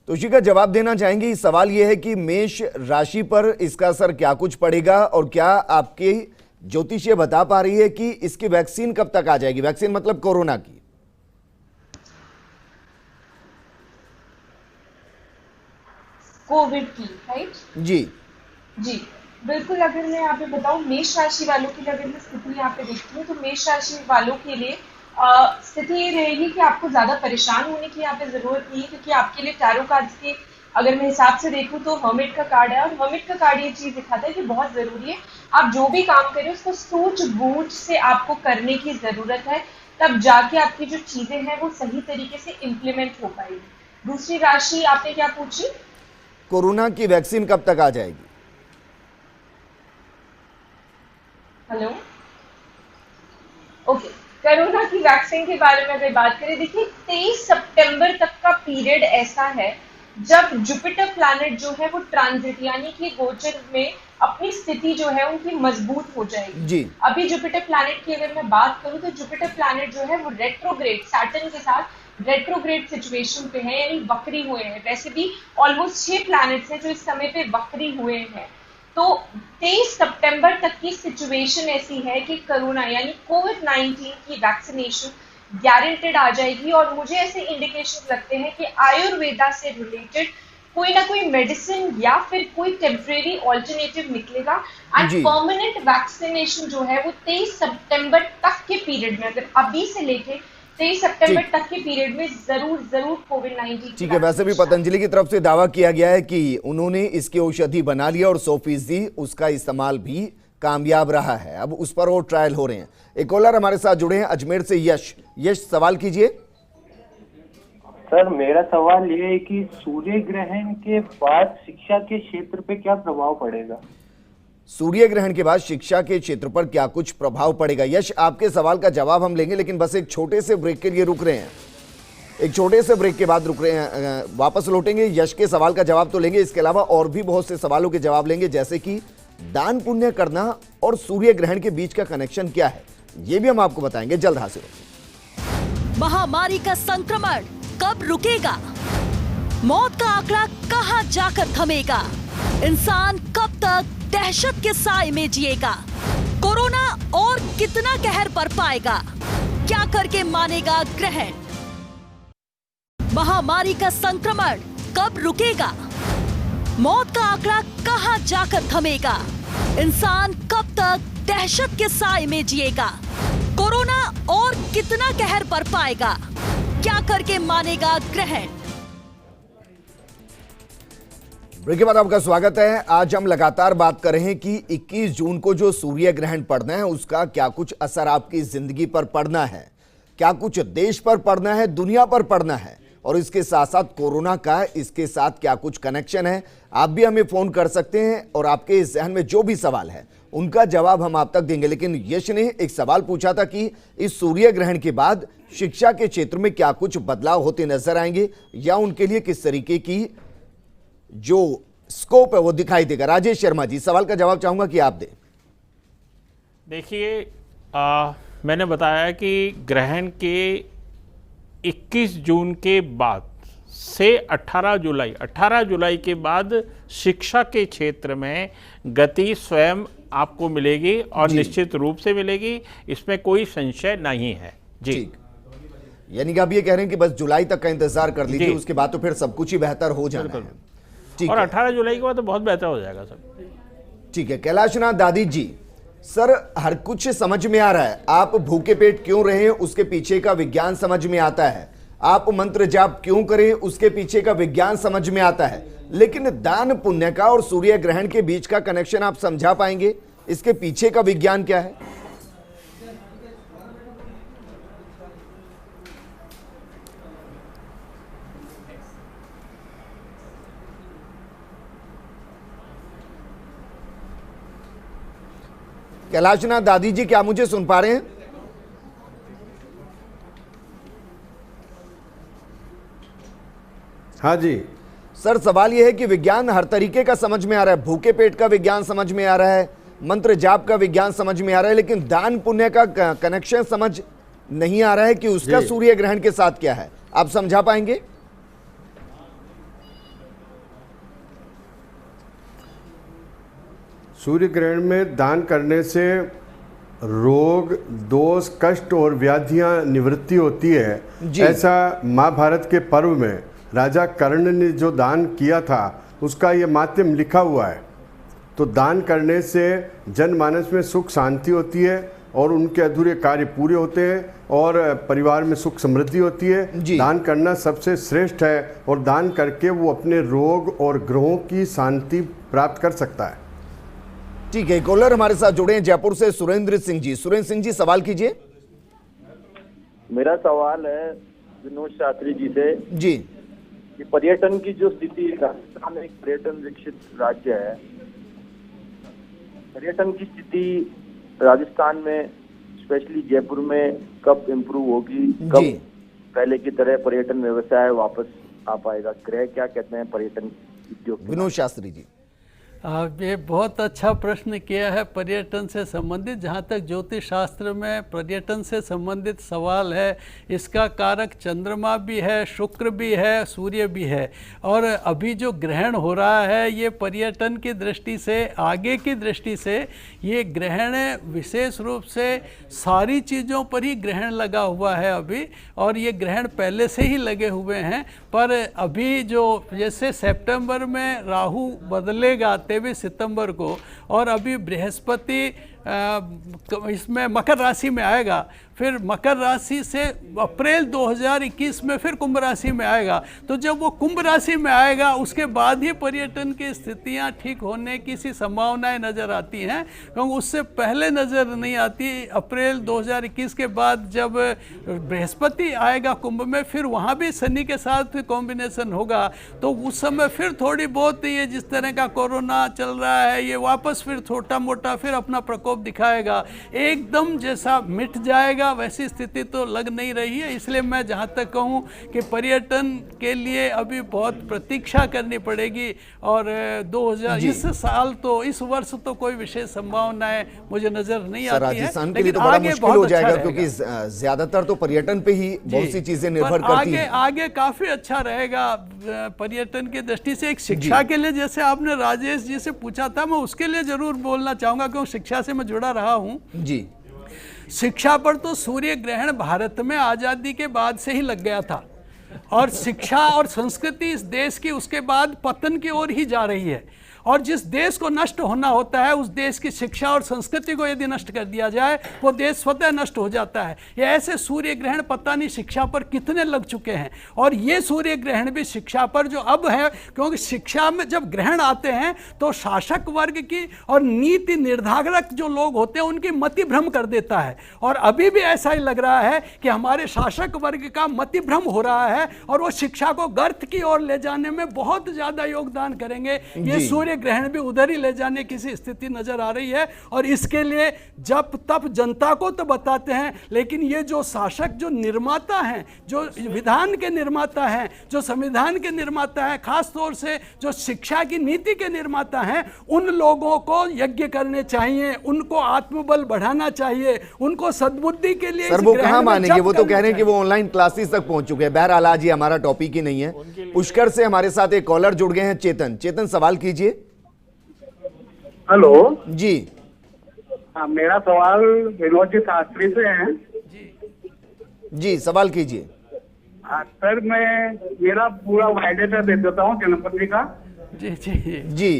तो उसी का जवाब देना चाहेंगे। सवाल यह है कि मेष राशि पर इसका असर क्या कुछ पड़ेगा, और क्या आपके ज्योतिषीय बता पा रही है कि इसकी वैक्सीन कब तक आ जाएगी? वैक्सीन मतलब कोरोना की। कोविड की, राइट? जी जी बिल्कुल। अगर मैं यहाँ पे बताऊँ मेष राशि वालों की अगर मैं स्थिति यहाँ पे देखती हूँ, तो मेष राशि वालों के लिए स्थिति ये रहेगी कि आपको ज्यादा परेशान होने की यहाँ पे जरूरत नहीं है, क्योंकि आपके लिए टैरो कार्ड्स के अगर मैं हिसाब से देखूं तो हर्मिट का कार्ड है, और हर्मिट का कार्ड ये चीज दिखाता है कि बहुत जरूरी है आप जो भी काम करें उसको सूझबूझ से आपको करने की जरूरत है, तब जाके आपकी जो चीजें हैं वो सही तरीके से इम्प्लीमेंट हो पाएगी। दूसरी राशि आपने क्या पूछी? कोरोना की वैक्सीन कब तक आ जाएगी? Hello, okay. कोरोना की वैक्सीन के बारे में अगर बात करें, देखिए 23 सितंबर तक का पीरियड ऐसा है जब जुपिटर प्लैनेट जो है वो ट्रांजिट यानी कि गोचर में अपनी स्थिति जो है उनकी मजबूत हो जाएगी जी। अभी जुपिटर प्लैनेट की अगर मैं बात करूं तो जुपिटर प्लैनेट जो है वो रेट्रोग्रेड सैटर्न के साथ रेट्रोग्रेड सिचुएशन पे है, यानी वक्री हुए हैं। वैसे भी ऑलमोस्ट 6 प्लैनेट्स हैं जो इस समय पे वक्री हुए हैं। तो 23 सितंबर तक की सिचुएशन ऐसी है कि कोरोना यानी कोविड-19 की वैक्सीनेशन गारंटेड आ जाएगी। और मुझे ऐसे इंडिकेशन लगते हैं कि आयुर्वेदा से रिलेटेड कोई ना कोई मेडिसिन या फिर कोई टेम्परेरी ऑल्टरनेटिव निकलेगा एंड परमानेंट वैक्सीनेशन जो है वो 23 सितंबर तक के पीरियड में, अगर अभी से लेके 23 सितंबर तक के पीरियड में जरूर कोविड-19। ठीक है, वैसे भी पतंजलि की तरफ से दावा किया गया है कि उन्होंने इसकी औषधि बना लिया और 100% उसका इस्तेमाल भी कामयाब रहा है। अब उस पर और ट्रायल हो रहे हैं। एक कॉलर हमारे साथ जुड़े हैं अजमेर से, यश सवाल कीजिए। सर मेरा सवाल ये है कि सूर्य ग्रहण के बाद शिक्षा के क्षेत्र पे क्या प्रभाव पड़ेगा? सूर्य ग्रहण के बाद शिक्षा के क्षेत्र पर क्या कुछ प्रभाव पड़ेगा? यश, आपके सवाल का जवाब हम लेंगे, लेकिन बस एक छोटे से ब्रेक के लिए रुक रहे हैं। एक छोटे से ब्रेक के बाद रुक रहे हैं, वापस लौटेंगे। यश के सवाल का जवाब तो लेंगे, इसके अलावा और भी बहुत से सवालों के जवाब लेंगे, जैसे कि दान पुण्य करना और सूर्य ग्रहण के बीच का कनेक्शन क्या है, ये भी हम आपको बताएंगे। जल्द हाजिर होंगे। महामारी का संक्रमण कब रुकेगा? मौत का आंकड़ा कहां जाकर थमेगा? इंसान कब तक दहशत के साए में जिएगा? कोरोना और कितना कहर बरप पाएगा? क्या करके मानेगा ग्रहण? महामारी का संक्रमण कब रुकेगा? मौत का आंकड़ा कहां जाकर थमेगा? इंसान कब तक दहशत के साए में जिएगा? कोरोना और कितना कहर बरप पाएगा? क्या करके मानेगा ग्रहण? ब्रेक के बाद आपका स्वागत है। आज हम लगातार बात कर रहे हैं कि 21 जून को जो सूर्य ग्रहण पड़ना है उसका क्या कुछ असर आपकी जिंदगी पर पड़ना है, क्या कुछ देश पर पड़ना है, दुनिया पर पड़ना है, और इसके साथ साथ कोरोना का इसके साथ क्या कुछ कनेक्शन है। आप भी हमें फोन कर सकते हैं और आपके जहन में जो भी सवाल है उनका जवाब हम आप तक देंगे। लेकिन यश ने एक सवाल पूछा था कि इस सूर्य ग्रहण के बाद शिक्षा के क्षेत्र में क्या कुछ बदलाव होते नजर आएंगे या उनके लिए किस तरीके की जो स्कोप है वो दिखाई देगा। राजेश शर्मा जी, सवाल का जवाब चाहूंगा कि आप दें। देखिए, मैंने बताया कि ग्रहण के 21 जून के बाद से 18 जुलाई के बाद शिक्षा के क्षेत्र में गति स्वयं आपको मिलेगी और निश्चित रूप से मिलेगी, इसमें कोई संशय नहीं है जी। यानी कि आप ये कह रहे हैं कि बस जुलाई तक का इंतजार कर लीजिए, उसके बाद तो फिर सब कुछ ही बेहतर हो जाना है। और 18 जुलाई के बाद तो बहुत बेहतर हो जाएगा सब। ठीक है, कैलाशनाथ दादी जी, सर हर कुछ समझ में आ रहा है, आप भूखे पेट क्यों रहे उसके पीछे का विज्ञान समझ में आता है, आप मंत्र जाप क्यों करें उसके पीछे का विज्ञान समझ में आता है, लेकिन दान पुण्य का और सूर्य ग्रहण के बीच का कनेक्शन आप समझा पाएंगे? इसके पीछे का विज्ञान क्या है? कैलाशनाथ दादी जी, क्या मुझे सुन पा रहे हैं? हाँ जी सर, सवाल यह है कि विज्ञान हर तरीके का समझ में आ रहा है, भूखे पेट का विज्ञान समझ में आ रहा है, मंत्र जाप का विज्ञान समझ में आ रहा है, लेकिन दान पुण्य का कनेक्शन समझ नहीं आ रहा है कि उसका सूर्य ग्रहण के साथ क्या है। आप समझा पाएंगे? सूर्य ग्रहण में दान करने से रोग, दोष, कष्ट और व्याधियां निवृत्ति होती है। ऐसा महाभारत के पर्व में राजा कर्ण ने जो दान किया था उसका ये माध्यम लिखा हुआ है। तो दान करने से जनमानस में सुख शांति होती है और उनके अधूरे कार्य पूरे होते हैं और परिवार में सुख समृद्धि होती है। दान करना सबसे श्रेष्ठ है और दान करके वो अपने रोग और ग्रहों की शांति प्राप्त कर सकता है। ठीक है, कॉलर हमारे साथ जुड़े हैं जयपुर से सुरेंद्र सिंह जी। सुरेंद्र सिंह जी, सवाल कीजिए। मेरा सवाल है विनोद शास्त्री जी से जी कि पर्यटन की जो स्थिति, राजस्थान एक पर्यटन विकसित राज्य है, पर्यटन की स्थिति राजस्थान में स्पेशली जयपुर में कब इम्प्रूव होगी, कब पहले की तरह पर्यटन व्यवसाय वापस आ पाएगा? ग्रह क्या कहते हैं पर्यटन उद्योग? विनोद शास्त्री जी। ये बहुत अच्छा प्रश्न किया है पर्यटन से संबंधित। जहाँ तक ज्योतिष शास्त्र में पर्यटन से संबंधित सवाल है, इसका कारक चंद्रमा भी है, शुक्र भी है, सूर्य भी है। और अभी जो ग्रहण हो रहा है ये पर्यटन की दृष्टि से, आगे की दृष्टि से ये ग्रहण विशेष रूप से सारी चीज़ों पर ही ग्रहण लगा हुआ है अभी, और ये ग्रहण पहले से ही लगे हुए हैं। पर अभी जो जैसे सितंबर में राहु बदलेगा 23 सितंबर को, और अभी बृहस्पति इसमें मकर राशि में आएगा, फिर मकर राशि से अप्रैल 2021 में फिर कुंभ राशि में आएगा। तो जब वो कुंभ राशि में आएगा उसके बाद ही पर्यटन की स्थितियां ठीक होने की सी संभावनाएं नज़र आती हैं, क्योंकि उससे पहले नज़र नहीं आती। अप्रैल 2021 के बाद जब बृहस्पति आएगा कुंभ में, फिर वहाँ भी शनि के साथ कॉम्बिनेशन होगा, तो उस समय फिर थोड़ी बहुत ये जिस तरह का कोरोना चल रहा है ये वापस फिर छोटा मोटा फिर अपना प्रकोप दिखाएगा। एकदम जैसा मिट जाएगा वैसी स्थिति तो लग नहीं रही है। इसलिए मैं जहाँ तक कहूँ कि पर्यटन के लिए अभी बहुत प्रतीक्षा करनी पड़ेगी, और 2000 इस साल तो, इस वर्ष तो कोई विशेष संभावनाएं मुझे नजर नहीं आती है। राजस्थान के लिए तो बड़ा मुश्किल हो जाएगा, क्योंकि ज्यादातर तो पर्यटन पे ही बहुत सी चीजें निर्भर करती हैं। आगे काफी अच्छा रहेगा पर्यटन की दृष्टि से। एक शिक्षा के लिए, जैसे आपने राजेश जी से पूछा था, मैं उसके लिए जरूर बोलना चाहूंगा क्योंकि शिक्षा से मैं जुड़ा रहा हूँ जी। शिक्षा पर तो सूर्य ग्रहण भारत में आज़ादी के बाद से ही लग गया था, और शिक्षा और संस्कृति इस देश की उसके बाद पतन की ओर ही जा रही है। और जिस देश को नष्ट होना होता है, उस देश की शिक्षा और संस्कृति को यदि नष्ट कर दिया जाए, वो देश स्वतः नष्ट हो जाता है। ये ऐसे सूर्य ग्रहण पता नहीं शिक्षा पर कितने लग चुके हैं, और ये सूर्य ग्रहण भी शिक्षा पर जो अब है, क्योंकि शिक्षा में जब ग्रहण आते हैं तो शासक वर्ग की और नीति निर्धारक जो लोग होते हैं उनकी मति भ्रम कर देता है। और अभी भी ऐसा ही लग रहा है कि हमारे शासक वर्ग का मति भ्रम हो रहा है, और वो शिक्षा को गर्त की ओर ले जाने में बहुत ज़्यादा योगदान करेंगे। ये सूर्य ग्रहण भी उधर ही ले जाने की स्थिति नजर आ रही है, और इसके लिए जब तब जनता को तो बताते हैं, लेकिन ये जो शासक, जो निर्माता हैं, जो विधान के निर्माता हैं, जो संविधान के निर्माता हैं, खास तौर से जो शिक्षा की नीति के निर्माता हैं, उन लोगों को यज्ञ करने चाहिए, उनको आत्मबल बढ़ाना चाहिए, उनको सद्बुद्धि के लिए। सर वो कहाँ मानेंगे, वो तो कह रहे हैं कि वो ऑनलाइन क्लासेस तक पहुंच चुके हैं। बहरहाल आज ये हमारा टॉपिक ही नहीं है। पुष्कर से हमारे साथ एक कॉलर जुड़ गए हैं, चेतन। चेतन सवाल कीजिए। हेलो जी। हाँ, मेरा सवाल विनोद जी शास्त्री से है। जी सवाल कीजिए। सर मैं मेरा पूरा बायोडाटा दे देता हूँ जन्मपत्री का। जी जी जी।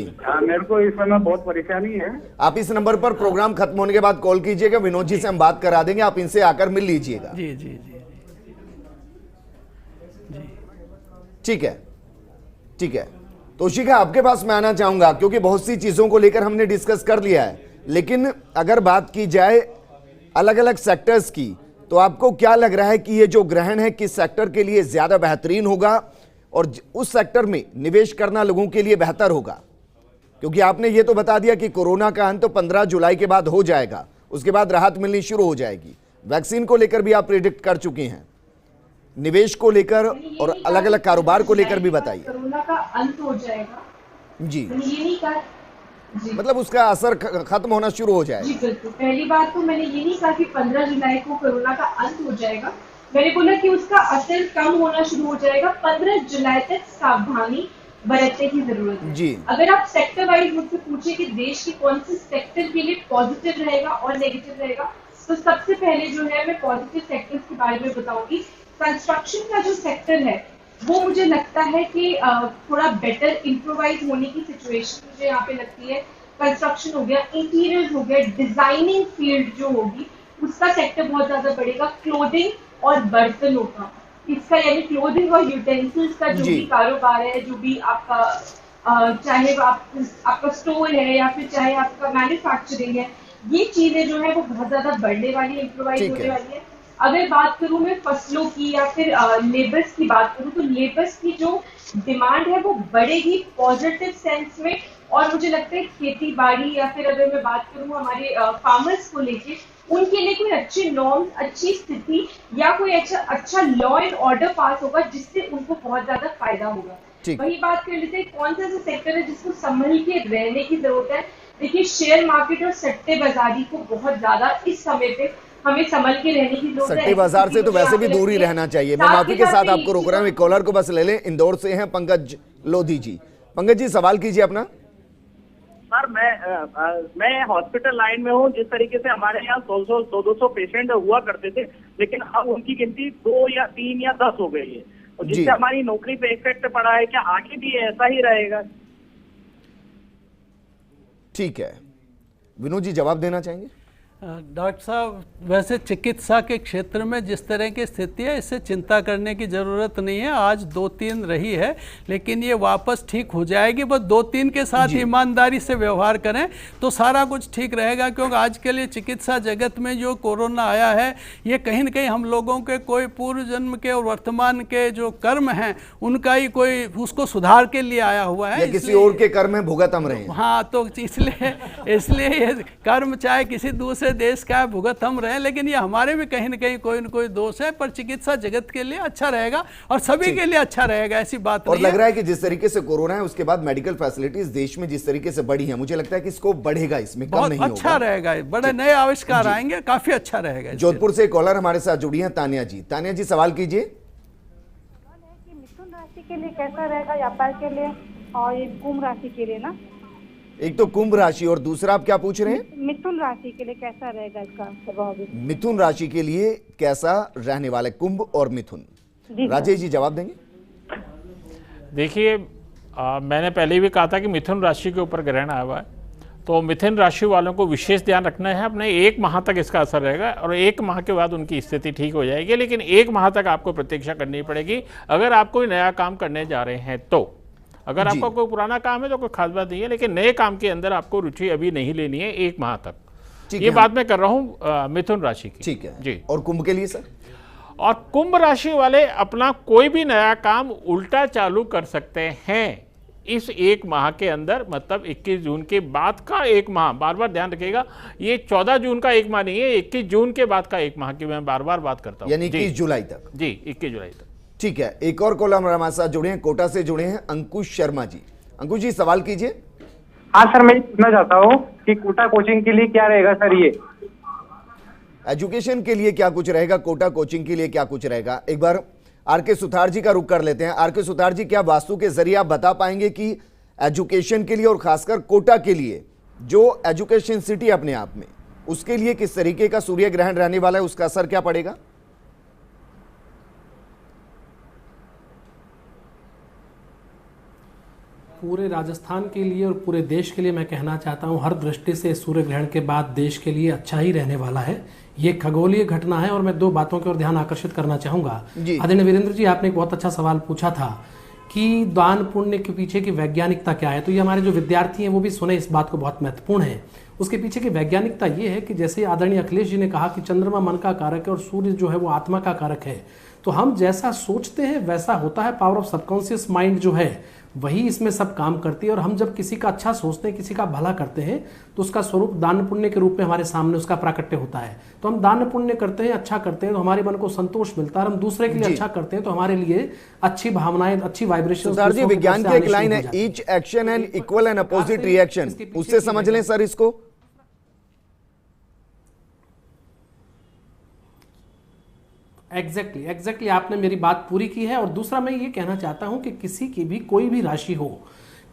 मेरे को इस समय बहुत परेशानी है। आप इस नंबर पर प्रोग्राम खत्म होने के बाद कॉल कीजिएगा, विनोद जी से हम बात करा देंगे, आप इनसे आकर मिल लीजिएगा। जी जी जी ठीक है, ठीक है। तोशिका आपके पास मैं आना चाहूंगा, क्योंकि बहुत सी चीजों को लेकर हमने डिस्कस कर लिया है, लेकिन अगर बात की जाए अलग अलग सेक्टर्स की, तो आपको क्या लग रहा है कि ये जो ग्रहण है किस सेक्टर के लिए ज्यादा बेहतरीन होगा, और उस सेक्टर में निवेश करना लोगों के लिए बेहतर होगा? क्योंकि आपने ये तो बता दिया कि कोरोना का अंत तो 15 जुलाई के बाद हो जाएगा, उसके बाद राहत मिलनी शुरू हो जाएगी। वैक्सीन को लेकर भी आप प्रेडिक्ट कर चुकी हैं, निवेश को लेकर और अलग अलग कारोबार को लेकर भी बताइए। कोरोना का अंत हो जाएगा जी, ये नहीं कहा जी। मतलब उसका असर खत्म होना शुरू हो जाएगा। जी बिल्कुल। पहली बात तो मैंने ये नहीं कहा कि 15 जुलाई को कोरोना का अंत हो जाएगा, मैंने बोला कि उसका असर कम होना शुरू हो जाएगा। 15 जुलाई तक सावधानी बरतने की जरूरत है जी। अगर आप सेक्टर वाइज मुझसे पूछे कि देश के कौन से सेक्टर के लिए पॉजिटिव रहेगा और नेगेटिव रहेगा, तो सबसे पहले जो है मैं पॉजिटिव सेक्टर्स के बारे में बताऊंगी। कंस्ट्रक्शन का जो सेक्टर है वो मुझे लगता है कि थोड़ा बेटर इम्प्रोवाइज होने की सिचुएशन मुझे यहाँ पे लगती है। कंस्ट्रक्शन हो गया, इंटीरियर हो गया, डिजाइनिंग फील्ड जो होगी उसका सेक्टर बहुत ज्यादा बढ़ेगा। क्लोथिंग और बर्तनों का, इसका यानी क्लोथिंग और यूटेंसिल्स का जो भी कारोबार है, जो भी आपका चाहे आपका स्टोर है या फिर चाहे आपका मैन्युफैक्चरिंग है, ये चीजें जो है वो बहुत ज्यादा बढ़ने वाली, इम्प्रोवाइज होने वाली है। अगर बात करूं मैं फसलों की या फिर लेबर्स की बात करूं, तो लेबर्स की जो डिमांड है वो बढ़ेगी पॉजिटिव सेंस में। और मुझे लगता है खेती बाड़ी या फिर अगर मैं बात करूं हमारे फार्मर्स को लेके, उनके लिए कोई अच्छे नॉर्म्स, अच्छी स्थिति या कोई अच्छा लॉ एंड ऑर्डर पास होगा जिससे उनको बहुत ज्यादा फायदा होगा। वही बात कर लेते हैं, कौन सा ऐसा सेक्टर है जिसको संभल के रहने की जरूरत है। देखिए, शेयर मार्केट और सट्टेबाजी को बहुत ज्यादा इस समय पे हमें संभल के रहने की जरूरत है। सट्टे बाजार से तो वैसे भी दूर ही रहना चाहिए। मैं माफी के साथ आपको रोक रहा हूँ, एक कॉलर को बस ले लें। इंदौर से हैं पंकज लोधी जी। पंकज जी, सवाल कीजिए अपना। सर, मैं हॉस्पिटल लाइन में हूँ। जिस तरीके से हमारे यहाँ 200 पेशेंट हुआ करते थे, लेकिन अब उनकी गिनती 2 या 3 या 10 हो गई है, और जिससे हमारी नौकरी पे इफेक्ट पड़ा है। क्या आगे भी ऐसा ही रहेगा? ठीक है, विनोद जी जवाब देना चाहेंगे? डॉक्टर साहब, वैसे चिकित्सा के क्षेत्र में जिस तरह की स्थिति है, इससे चिंता करने की ज़रूरत नहीं है। आज 2-3 रही है, लेकिन ये वापस ठीक हो जाएगी। बस 2-3 के साथ ईमानदारी से व्यवहार करें तो सारा कुछ ठीक रहेगा। क्योंकि आज के लिए चिकित्सा जगत में जो कोरोना आया है, ये कहीं न कहीं हम लोगों के कोई पूर्व जन्म के और वर्तमान के जो कर्म हैं, उनका ही कोई उसको सुधार के लिए आया हुआ है। किसी और के कर्म में भुगत हम रहे हैं। हाँ, तो इसलिए ये कर्म चाहे किसी दूसरे देश का भुगत हम रहे, लेकिन ये हमारे भी कहीं न कहीं कोई न कोई दोष है। पर चिकित्सा जगत के लिए अच्छा रहेगा और सभी के लिए अच्छा रहेगा, ऐसी बात और नहीं लग रहा है कि जिस तरीके से कोरोना है, उसके बाद मेडिकल फैसिलिटीज देश में जिस तरीके से बढ़ी है, मुझे लगता है कि इसको बढ़ेगा, इसमें कम नहीं होगा। अच्छा रहेगा, बड़े नए आविष्कार आएंगे, काफी अच्छा रहेगा। जोधपुर से कॉलर हमारे साथ जुड़ी है तानिया जी। तानिया जी, सवाल कीजिए। मिथुन राशि के लिए कैसा रहेगा, व्यापार के लिए और ये कुंभ राशि के लिए ना? एक तो कुंभ राशि और दूसरा आप क्या पूछ रहे हैं? मिथुन राशि के लिए कैसा रहेगा इसका प्रभाव? मिथुन राशि के लिए कैसा रहने वाला, कुंभ और मिथुन? राजेश जी जवाब देंगे? देखिए, मैंने पहले भी कहा था कि मिथुन राशि के ऊपर ग्रहण आया हुआ है, तो मिथुन राशि वालों को विशेष ध्यान रखना है। अपने 1 माह तक इसका असर रहेगा और 1 माह के बाद उनकी स्थिति ठीक हो जाएगी। लेकिन 1 माह तक आपको प्रतीक्षा करनी पड़ेगी अगर आप कोई नया काम करने जा रहे हैं तो। अगर आपका कोई पुराना काम है तो कोई खास बात नहीं है, लेकिन नए काम के अंदर आपको रुचि अभी नहीं लेनी है 1 माह तक। ये बात मैं कर रहा हूँ मिथुन राशि की। ठीक है जी। और कुंभ के लिए सर? और कुंभ राशि वाले अपना कोई भी नया काम उल्टा चालू कर सकते हैं इस 1 माह के अंदर, मतलब 21 जून के बाद का 1 माह। बार बार ध्यान रखिएगा, ये 14 जून का 1 माह नहीं है, 21 जून के बाद का 1 माह की मैं बार बार बात करता हूँ। यानी 21 जुलाई तक? जी, 21 जुलाई तक। ठीक है, एक और कॉलर हमारे साथ जुड़े हैं, कोटा से जुड़े हैं अंकुश शर्मा जी। अंकुश जी, सवाल कीजिए। हाँ सर, मैं पूछना चाहता हूँ कि कोटा कोचिंग के लिए क्या रहेगा सर? ये एजुकेशन के लिए क्या कुछ रहेगा, कोटा कोचिंग के लिए क्या कुछ रहेगा? एक बार आर के सुथार जी का रुख कर लेते हैं। आर के सुथार जी, क्या वास्तु के जरिए आप बता पाएंगे कि एजुकेशन के लिए और खासकर कोटा के लिए, जो एजुकेशन सिटी अपने आप में, उसके लिए किस तरीके का सूर्य ग्रहण रहने वाला है, उसका असर क्या पड़ेगा? पूरे राजस्थान के लिए और पूरे देश के लिए मैं कहना चाहता हूं, हर दृष्टि से सूर्य ग्रहण के बाद देश के लिए अच्छा ही रहने वाला है। ये खगोलीय घटना है और मैं 2 बातों की ओर ध्यान आकर्षित करना चाहूंगा। आदरणीय वीरेंद्र जी, आपने एक बहुत अच्छा सवाल पूछा था कि दान पुण्य के पीछे की वैज्ञानिकता क्या है। तो ये हमारे जो विद्यार्थी हैं वो भी सुने, इस बात को बहुत महत्वपूर्ण है। उसके पीछे की वैज्ञानिकता ये है कि जैसे आदरणीय अखिलेश जी ने कहा कि चंद्रमा मन का कारक है और सूर्य जो है वो आत्मा का कारक है, तो हम जैसा सोचते हैं वैसा होता है। पावर ऑफ सबकॉन्शियस माइंड जो है वही इसमें सब काम करती है। और हम जब किसी का अच्छा सोचते हैं, किसी का भला करते हैं, तो उसका स्वरूप दान पुण्य के रूप में हमारे सामने उसका प्राकट्य होता है। तो हम दान पुण्य करते हैं, अच्छा करते हैं, तो हमारे मन को संतोष मिलता है। हम दूसरे के लिए अच्छा करते हैं तो हमारे लिए अच्छी भावनाएं, अच्छी वाइब्रेशन। सर जी, विज्ञान की एक लाइन है, each action and equal and opposite reaction, उससे समझ लें सर इसको। एग्जैक्टली आपने मेरी बात पूरी की है। और दूसरा मैं ये कहना चाहता हूं कि किसी की भी कोई भी राशि हो,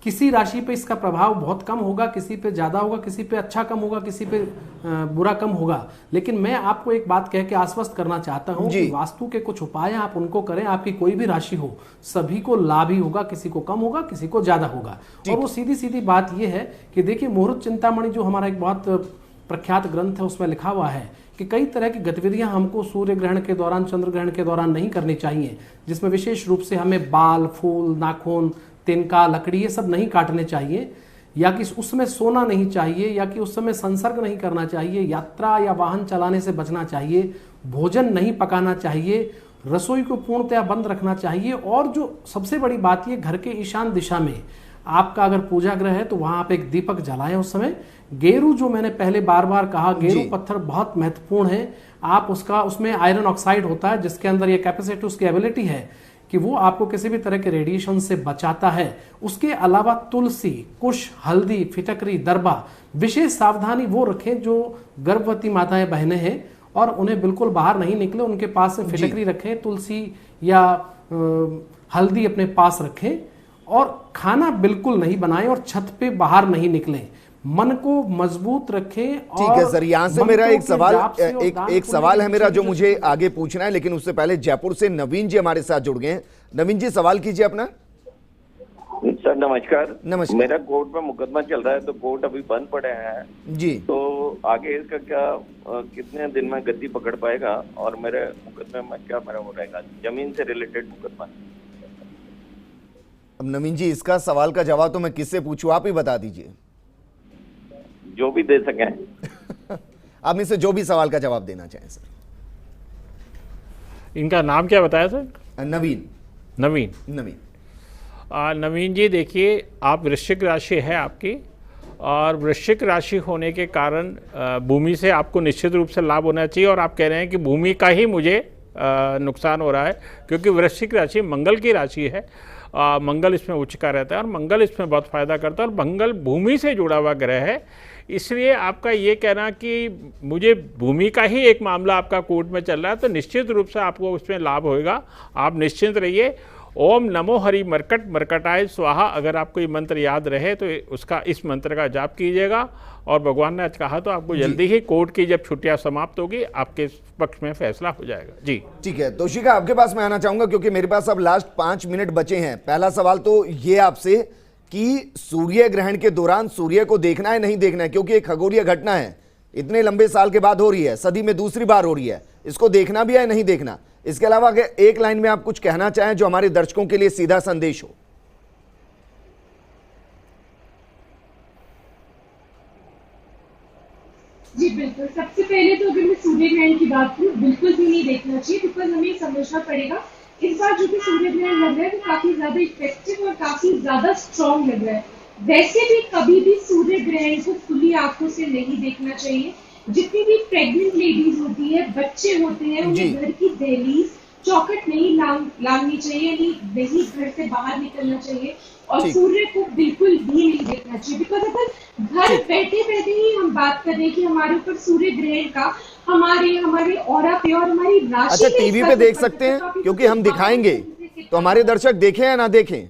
किसी राशि पे इसका प्रभाव बहुत कम होगा, किसी पे ज्यादा होगा, किसी पे अच्छा कम होगा, किसी पे बुरा कम होगा। लेकिन मैं आपको एक बात कह के आश्वस्त करना चाहता हूं कि वास्तु के कुछ उपाय आप उनको करें, आपकी कोई भी राशि हो, सभी को लाभ ही होगा, किसी को कम होगा, किसी को ज्यादा होगा। और वो सीधी सीधी बात यह है कि देखिए, मुहूर्त चिंतामणि जो हमारा एक बहुत प्रख्यात ग्रंथ है, उसमें लिखा हुआ है कि कई तरह की गतिविधियां हमको सूर्य ग्रहण के दौरान, चंद्र ग्रहण के दौरान नहीं करनी चाहिए, जिसमें विशेष रूप से हमें बाल, फूल, नाखून, तिनका, लकड़ी ये सब नहीं काटने चाहिए, या कि उसमें सोना नहीं चाहिए, या कि उस समय संसर्ग नहीं करना चाहिए, यात्रा या वाहन चलाने से बचना चाहिए, भोजन नहीं पकाना चाहिए, रसोई को पूर्णतया बंद रखना चाहिए। और जो सबसे बड़ी बात ये, घर के ईशान दिशा में आपका अगर पूजा ग्रह है तो वहां आप एक दीपक जलाएं। उस समय गेरू, जो मैंने पहले बार बार कहा, गेरू पत्थर बहुत महत्वपूर्ण है। आप उसमें आयरन ऑक्साइड होता है, जिसके अंदर ये कैपेसिटी, उसकी एबिलिटी है कि वो आपको किसी भी तरह के रेडिएशन से बचाता है। उसके अलावा तुलसी, कुश, हल्दी, फिटकरी, दरबा, विशेष सावधानी वो रखें जो गर्भवती माताएं बहनें हैं और उन्हें बिल्कुल बाहर नहीं निकले, उनके पास में फिटकरी रखें, तुलसी या हल्दी अपने पास रखें और खाना बिल्कुल नहीं बनाएं और छत पे बाहर नहीं निकलें। मन को मजबूत रखें। ठीक है सर, यहाँ से मेरा एक सवाल है मेरा जो मुझे आगे पूछना है, लेकिन उससे पहले जयपुर से नवीन जी हमारे साथ जुड़ गए हैं। नवीन जी सवाल कीजिए अपना। सर नमस्कार। नमस्कार। मेरा कोर्ट में मुकदमा चल रहा है, तो कोर्ट अभी बंद पड़े हैं जी, तो आगे इसका क्या कितने दिन में गद्दी पकड़ पाएगा और मेरे मुकदमे में क्या मेरा वो रहेगा, जमीन से रिलेटेड मुकदमा? अब नवीन जी इसका सवाल का जवाब तो मैं किससे पूछूं, आप ही बता दीजिए। जो भी दे सकें। आप इनसे जो भी सवाल का जवाब देना चाहें सर। इनका नाम क्या बताया सर? नवीन। नवीन जी देखिए, आप वृश्चिक राशि है आपकी, और वृश्चिक राशि होने के कारण भूमि से आपको निश्चित रूप से लाभ होना चाहिए। और आप कह रहे हैं कि भूमि का ही मुझे नुकसान हो रहा है, क्योंकि वृश्चिक राशि मंगल की राशि है। मंगल इसमें उच्च का रहता है और मंगल इसमें बहुत फायदा करता है, और मंगल भूमि से जुड़ा हुआ ग्रह है। इसलिए आपका ये कहना कि मुझे भूमि का ही एक मामला आपका कोर्ट में चल रहा है, तो निश्चित रूप से आपको उसमें लाभ होएगा। आप निश्चिंत रहिए। ओम नमो हरि मरकट मरकटाय स्वाहा, अगर आपको ये मंत्र याद रहे तो उसका इस मंत्र का जाप कीजिएगा, और भगवान ने आज कहा तो आपको जल्दी ही कोर्ट की जब छुट्टियां समाप्त होगी आपके पक्ष में फैसला हो जाएगा। जी ठीक है, तोशिका आपके पास मैं आना चाहूंगा क्योंकि मेरे पास अब लास्ट 5 मिनट बचे हैं। पहला सवाल तो ये आपसे कि सूर्य ग्रहण के दौरान सूर्य को देखना है नहीं देखना है, क्योंकि एक खगोलीय घटना है, इतने लंबे साल के बाद हो रही है, सदी में दूसरी बार हो रही है, इसको देखना भी है नहीं देखना। इसके अलावा अगर एक लाइन में आप कुछ कहना चाहें जो हमारे दर्शकों के लिए सीधा संदेश हो। जी बिल्कुल, सबसे पहले तो अगर मैं सूर्य ग्रहण की बात करूँ, बिल्कुल भी नहीं देखना चाहिए, बिकॉज हमें समझना पड़ेगा इस बार जो भी सूर्य ग्रहण लग रहा है वो काफी ज्यादा इफेक्टिव और काफी ज्यादा स्ट्रॉन्ग लग रहा है। वैसे भी कभी भी सूर्य ग्रहण को खुली आंखों से नहीं देखना चाहिए। जितनी भी प्रेग्नेंट लेडीज होती है, बच्चे होते हैं, उन्हें घर की दहलीज चौखट नहीं लांगनी चाहिए, नहीं घर से बाहर निकलना चाहिए, और सूर्य को बिल्कुल भी नहीं देखना चाहिए। बिकॉज अगर घर बैठे बैठे ही हम बात कर रहे हैं कि हमारे ऊपर सूर्य ग्रहण का हमारे ऑरा पे और हमारी राशि, अच्छा टीवी पे देख सकते हैं क्योंकि हम दिखाएंगे, तो हमारे दर्शक देखें या ना देखें?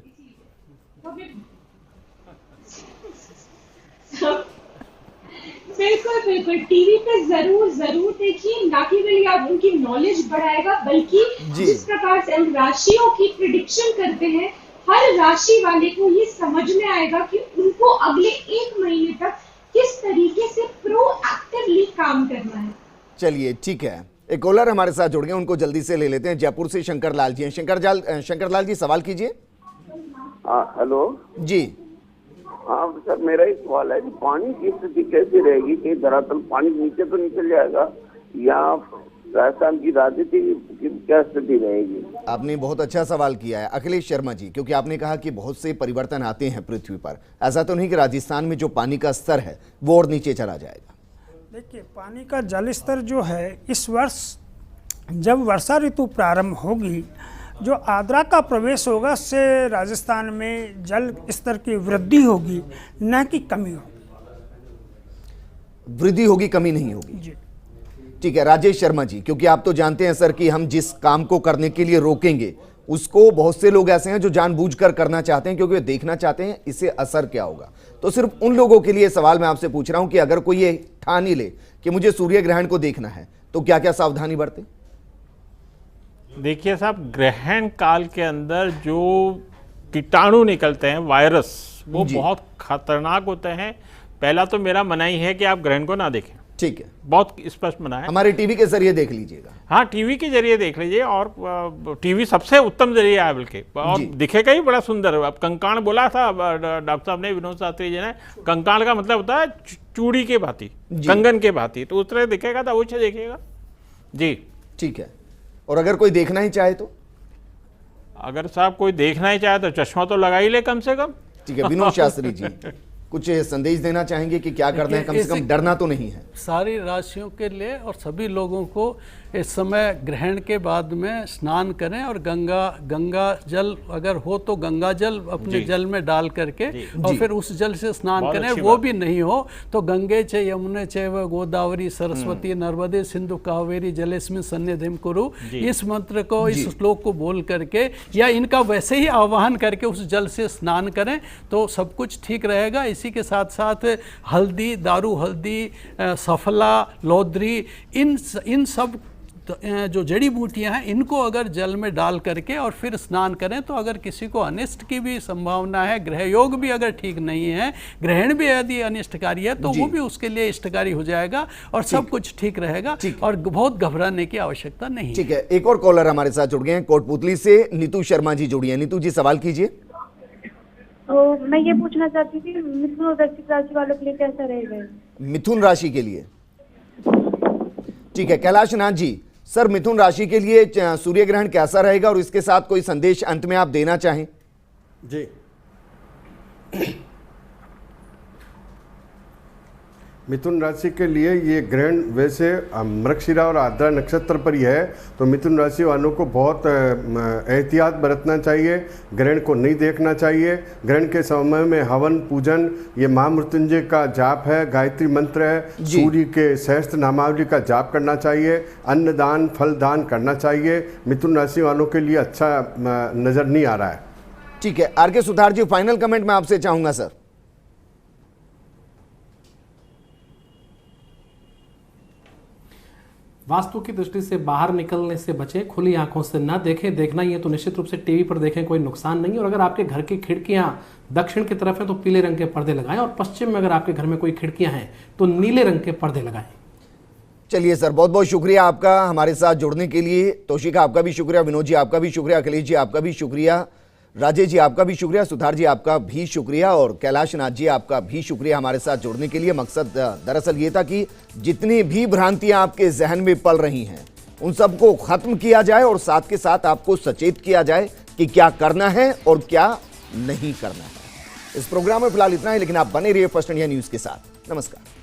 बिल्कुल बिल्कुल, टीवी पे जरूर देखिए, ना केवल आप उनकी नॉलेज बढ़ाएगा बल्कि जिस प्रकार से हम राशियों की प्रिडिक्शन करते हैं, हर राशि वाले को ये समझ में आएगा कि उनको अगले 1 महीने तक किस तरीके से प्रोएक्टिवली काम करना है। चलिए ठीक है, एक कॉलर हमारे साथ जुड़ गए, उनको जल्दी से ले लेते हैं। जयपुर से शंकर लाल जी हैं। शंकर लाल जी सवाल कीजिए। हेलो जी। हाँ सर, मेरा एक सवाल है कि पानी की स्थिति कैसी रहेगी कि दरअसल पानी नीचे तो निकल जाएगा, या राजस्थान की राजनीति की क्या स्थिति रहेगी? आपने बहुत अच्छा सवाल किया है अखिलेश शर्मा जी, क्योंकि आपने कहा कि बहुत से परिवर्तन आते हैं पृथ्वी पर। ऐसा तो नहीं कि राजस्थान में जो पानी का स्तर है वो और नीचे चला जाएगा? देखिए, पानी का जल स्तर जो है इस वर्ष जब वर्षा ऋतु प्रारंभ होगी, जो आर्द्रा का प्रवेश होगा, उससे राजस्थान में जल स्तर की वृद्धि होगी, न कि कमी होगी। वृद्धि होगी, कमी नहीं होगी जी। ठीक है राजेश शर्मा जी, क्योंकि आप तो जानते हैं सर कि हम जिस काम को करने के लिए रोकेंगे उसको बहुत से लोग ऐसे हैं जो जानबूझकर करना चाहते हैं, क्योंकि वे देखना चाहते हैं इससे असर क्या होगा। तो सिर्फ उन लोगों के लिए सवाल मैं आपसे पूछ रहा हूं कि अगर कोई ये ठान ही ले कि मुझे सूर्य ग्रहण को देखना है, तो क्या क्या सावधानी बरतें? देखिए साहब, ग्रहण काल के अंदर जो कीटाणु निकलते हैं, वायरस, वो बहुत खतरनाक होते हैं। पहला तो मेरा मनाही है कि आप ग्रहण को ना देखें। ठीक है, बहुत स्पष्ट मना है। हमारे टीवी के जरिए देख लीजिएगा। हाँ, टीवी के जरिए देख लीजिए, और टीवी सबसे उत्तम जरिया है बल्कि, और दिखेगा ही बड़ा सुंदर। अब कंकाण बोला था डॉक्टर साहब ने, विनोद शास्त्री जी ने, कंकाण का मतलब होता है चूड़ी के भांति, कंगन के भांति, तो उस तरह दिखेगा तो अवश्य देखिएगा जी। ठीक है, और अगर कोई देखना ही चाहे तो? अगर साहब कोई देखना ही चाहे तो चश्मा तो लगा ही ले कम से कम। ठीक है, विनोद शास्त्री जी कुछ संदेश देना चाहेंगे कि क्या करना है, कम से कम डरना तो नहीं है? सारी राशियों के लिए और सभी लोगों को इस समय ग्रहण के बाद में स्नान करें और गंगा जल अगर हो तो गंगा जल अपने जल में डाल करके और फिर उस जल से स्नान करें। वो भी नहीं हो तो गंगे च यमुने चैव गोदावरी सरस्वती नर्मदे सिंधु कावेरी जलेस्मिन् सन्निधिं कुरु, इस मंत्र को, इस श्लोक को बोल करके या इनका वैसे ही आवाहन करके उस जल से स्नान करें तो सब कुछ ठीक रहेगा। इसी के साथ साथ हल्दी, दारू हल्दी, सफला, लौद्री, इन सब जो जड़ी बूटियां हैं इनको अगर जल में डाल करके और फिर स्नान करें तो अगर किसी को अनिष्ट की भी संभावना है, ग्रह योग भी अगर ठीक नहीं है, ग्रहण भी यदि अनिष्टकारी है तो वो भी उसके लिए इष्टकारी हो जाएगा और सब कुछ ठीक रहेगा और बहुत घबराने की आवश्यकता नहीं। ठीक है, एक और कॉलर हमारे साथ जुड़ गए हैं कोटपुतली से, नीतू शर्मा जी जुड़ी हैं। नीतू जी सवाल कीजिए। तो मैं ये पूछना चाहती थी मिथुन और वृश्चिक राशि वालों के लिए कैसा रहेगा? मिथुन राशि के लिए ठीक है। कैलाश नाथ जी, सर मिथुन राशि के लिए सूर्य ग्रहण कैसा रहेगा और इसके साथ कोई संदेश अंत में आप देना चाहें? जी, मिथुन राशि के लिए ये ग्रहण वैसे मृगशिरा और आर्द्रा नक्षत्र पर ही है, तो मिथुन राशि वालों को बहुत एहतियात बरतना चाहिए, ग्रहण को नहीं देखना चाहिए। ग्रहण के समय में हवन पूजन, ये महामृत्युंजय का जाप है, गायत्री मंत्र है, सूर्य के सहस्त्र नामावली का जाप करना चाहिए, अन्न दान फल दान करना चाहिए। मिथुन राशि वालों के लिए अच्छा नज़र नहीं आ रहा है। ठीक है, आर के सुथार जी फाइनल कमेंट मैं आपसे चाहूंगा सर। वास्तु की दृष्टि से बाहर निकलने से बचें, खुली आंखों से ना देखें, देखना ही है तो निश्चित रूप से टीवी पर देखें, कोई नुकसान नहीं। और अगर आपके घर की खिड़कियां दक्षिण की तरफ है तो पीले रंग के पर्दे लगाएं और पश्चिम में अगर आपके घर में कोई खिड़कियां हैं तो नीले रंग के पर्दे लगाएं। चलिए सर, बहुत बहुत शुक्रिया आपका हमारे साथ जुड़ने के लिए। तोशिका आपका भी शुक्रिया, विनोद जी आपका भी शुक्रिया, अखिलेश जी आपका भी शुक्रिया, राजेश जी आपका भी शुक्रिया, सुधार जी आपका भी शुक्रिया और कैलाश नाथ जी आपका भी शुक्रिया हमारे साथ जुड़ने के लिए। मकसद दरअसल ये था कि जितनी भी भ्रांतियां आपके जहन में पल रही हैं उन सबको खत्म किया जाए और साथ के साथ आपको सचेत किया जाए कि क्या करना है और क्या नहीं करना है। इस प्रोग्राम में फिलहाल इतना ही, लेकिन आप बने रहिए फर्स्ट इंडिया न्यूज के साथ। नमस्कार।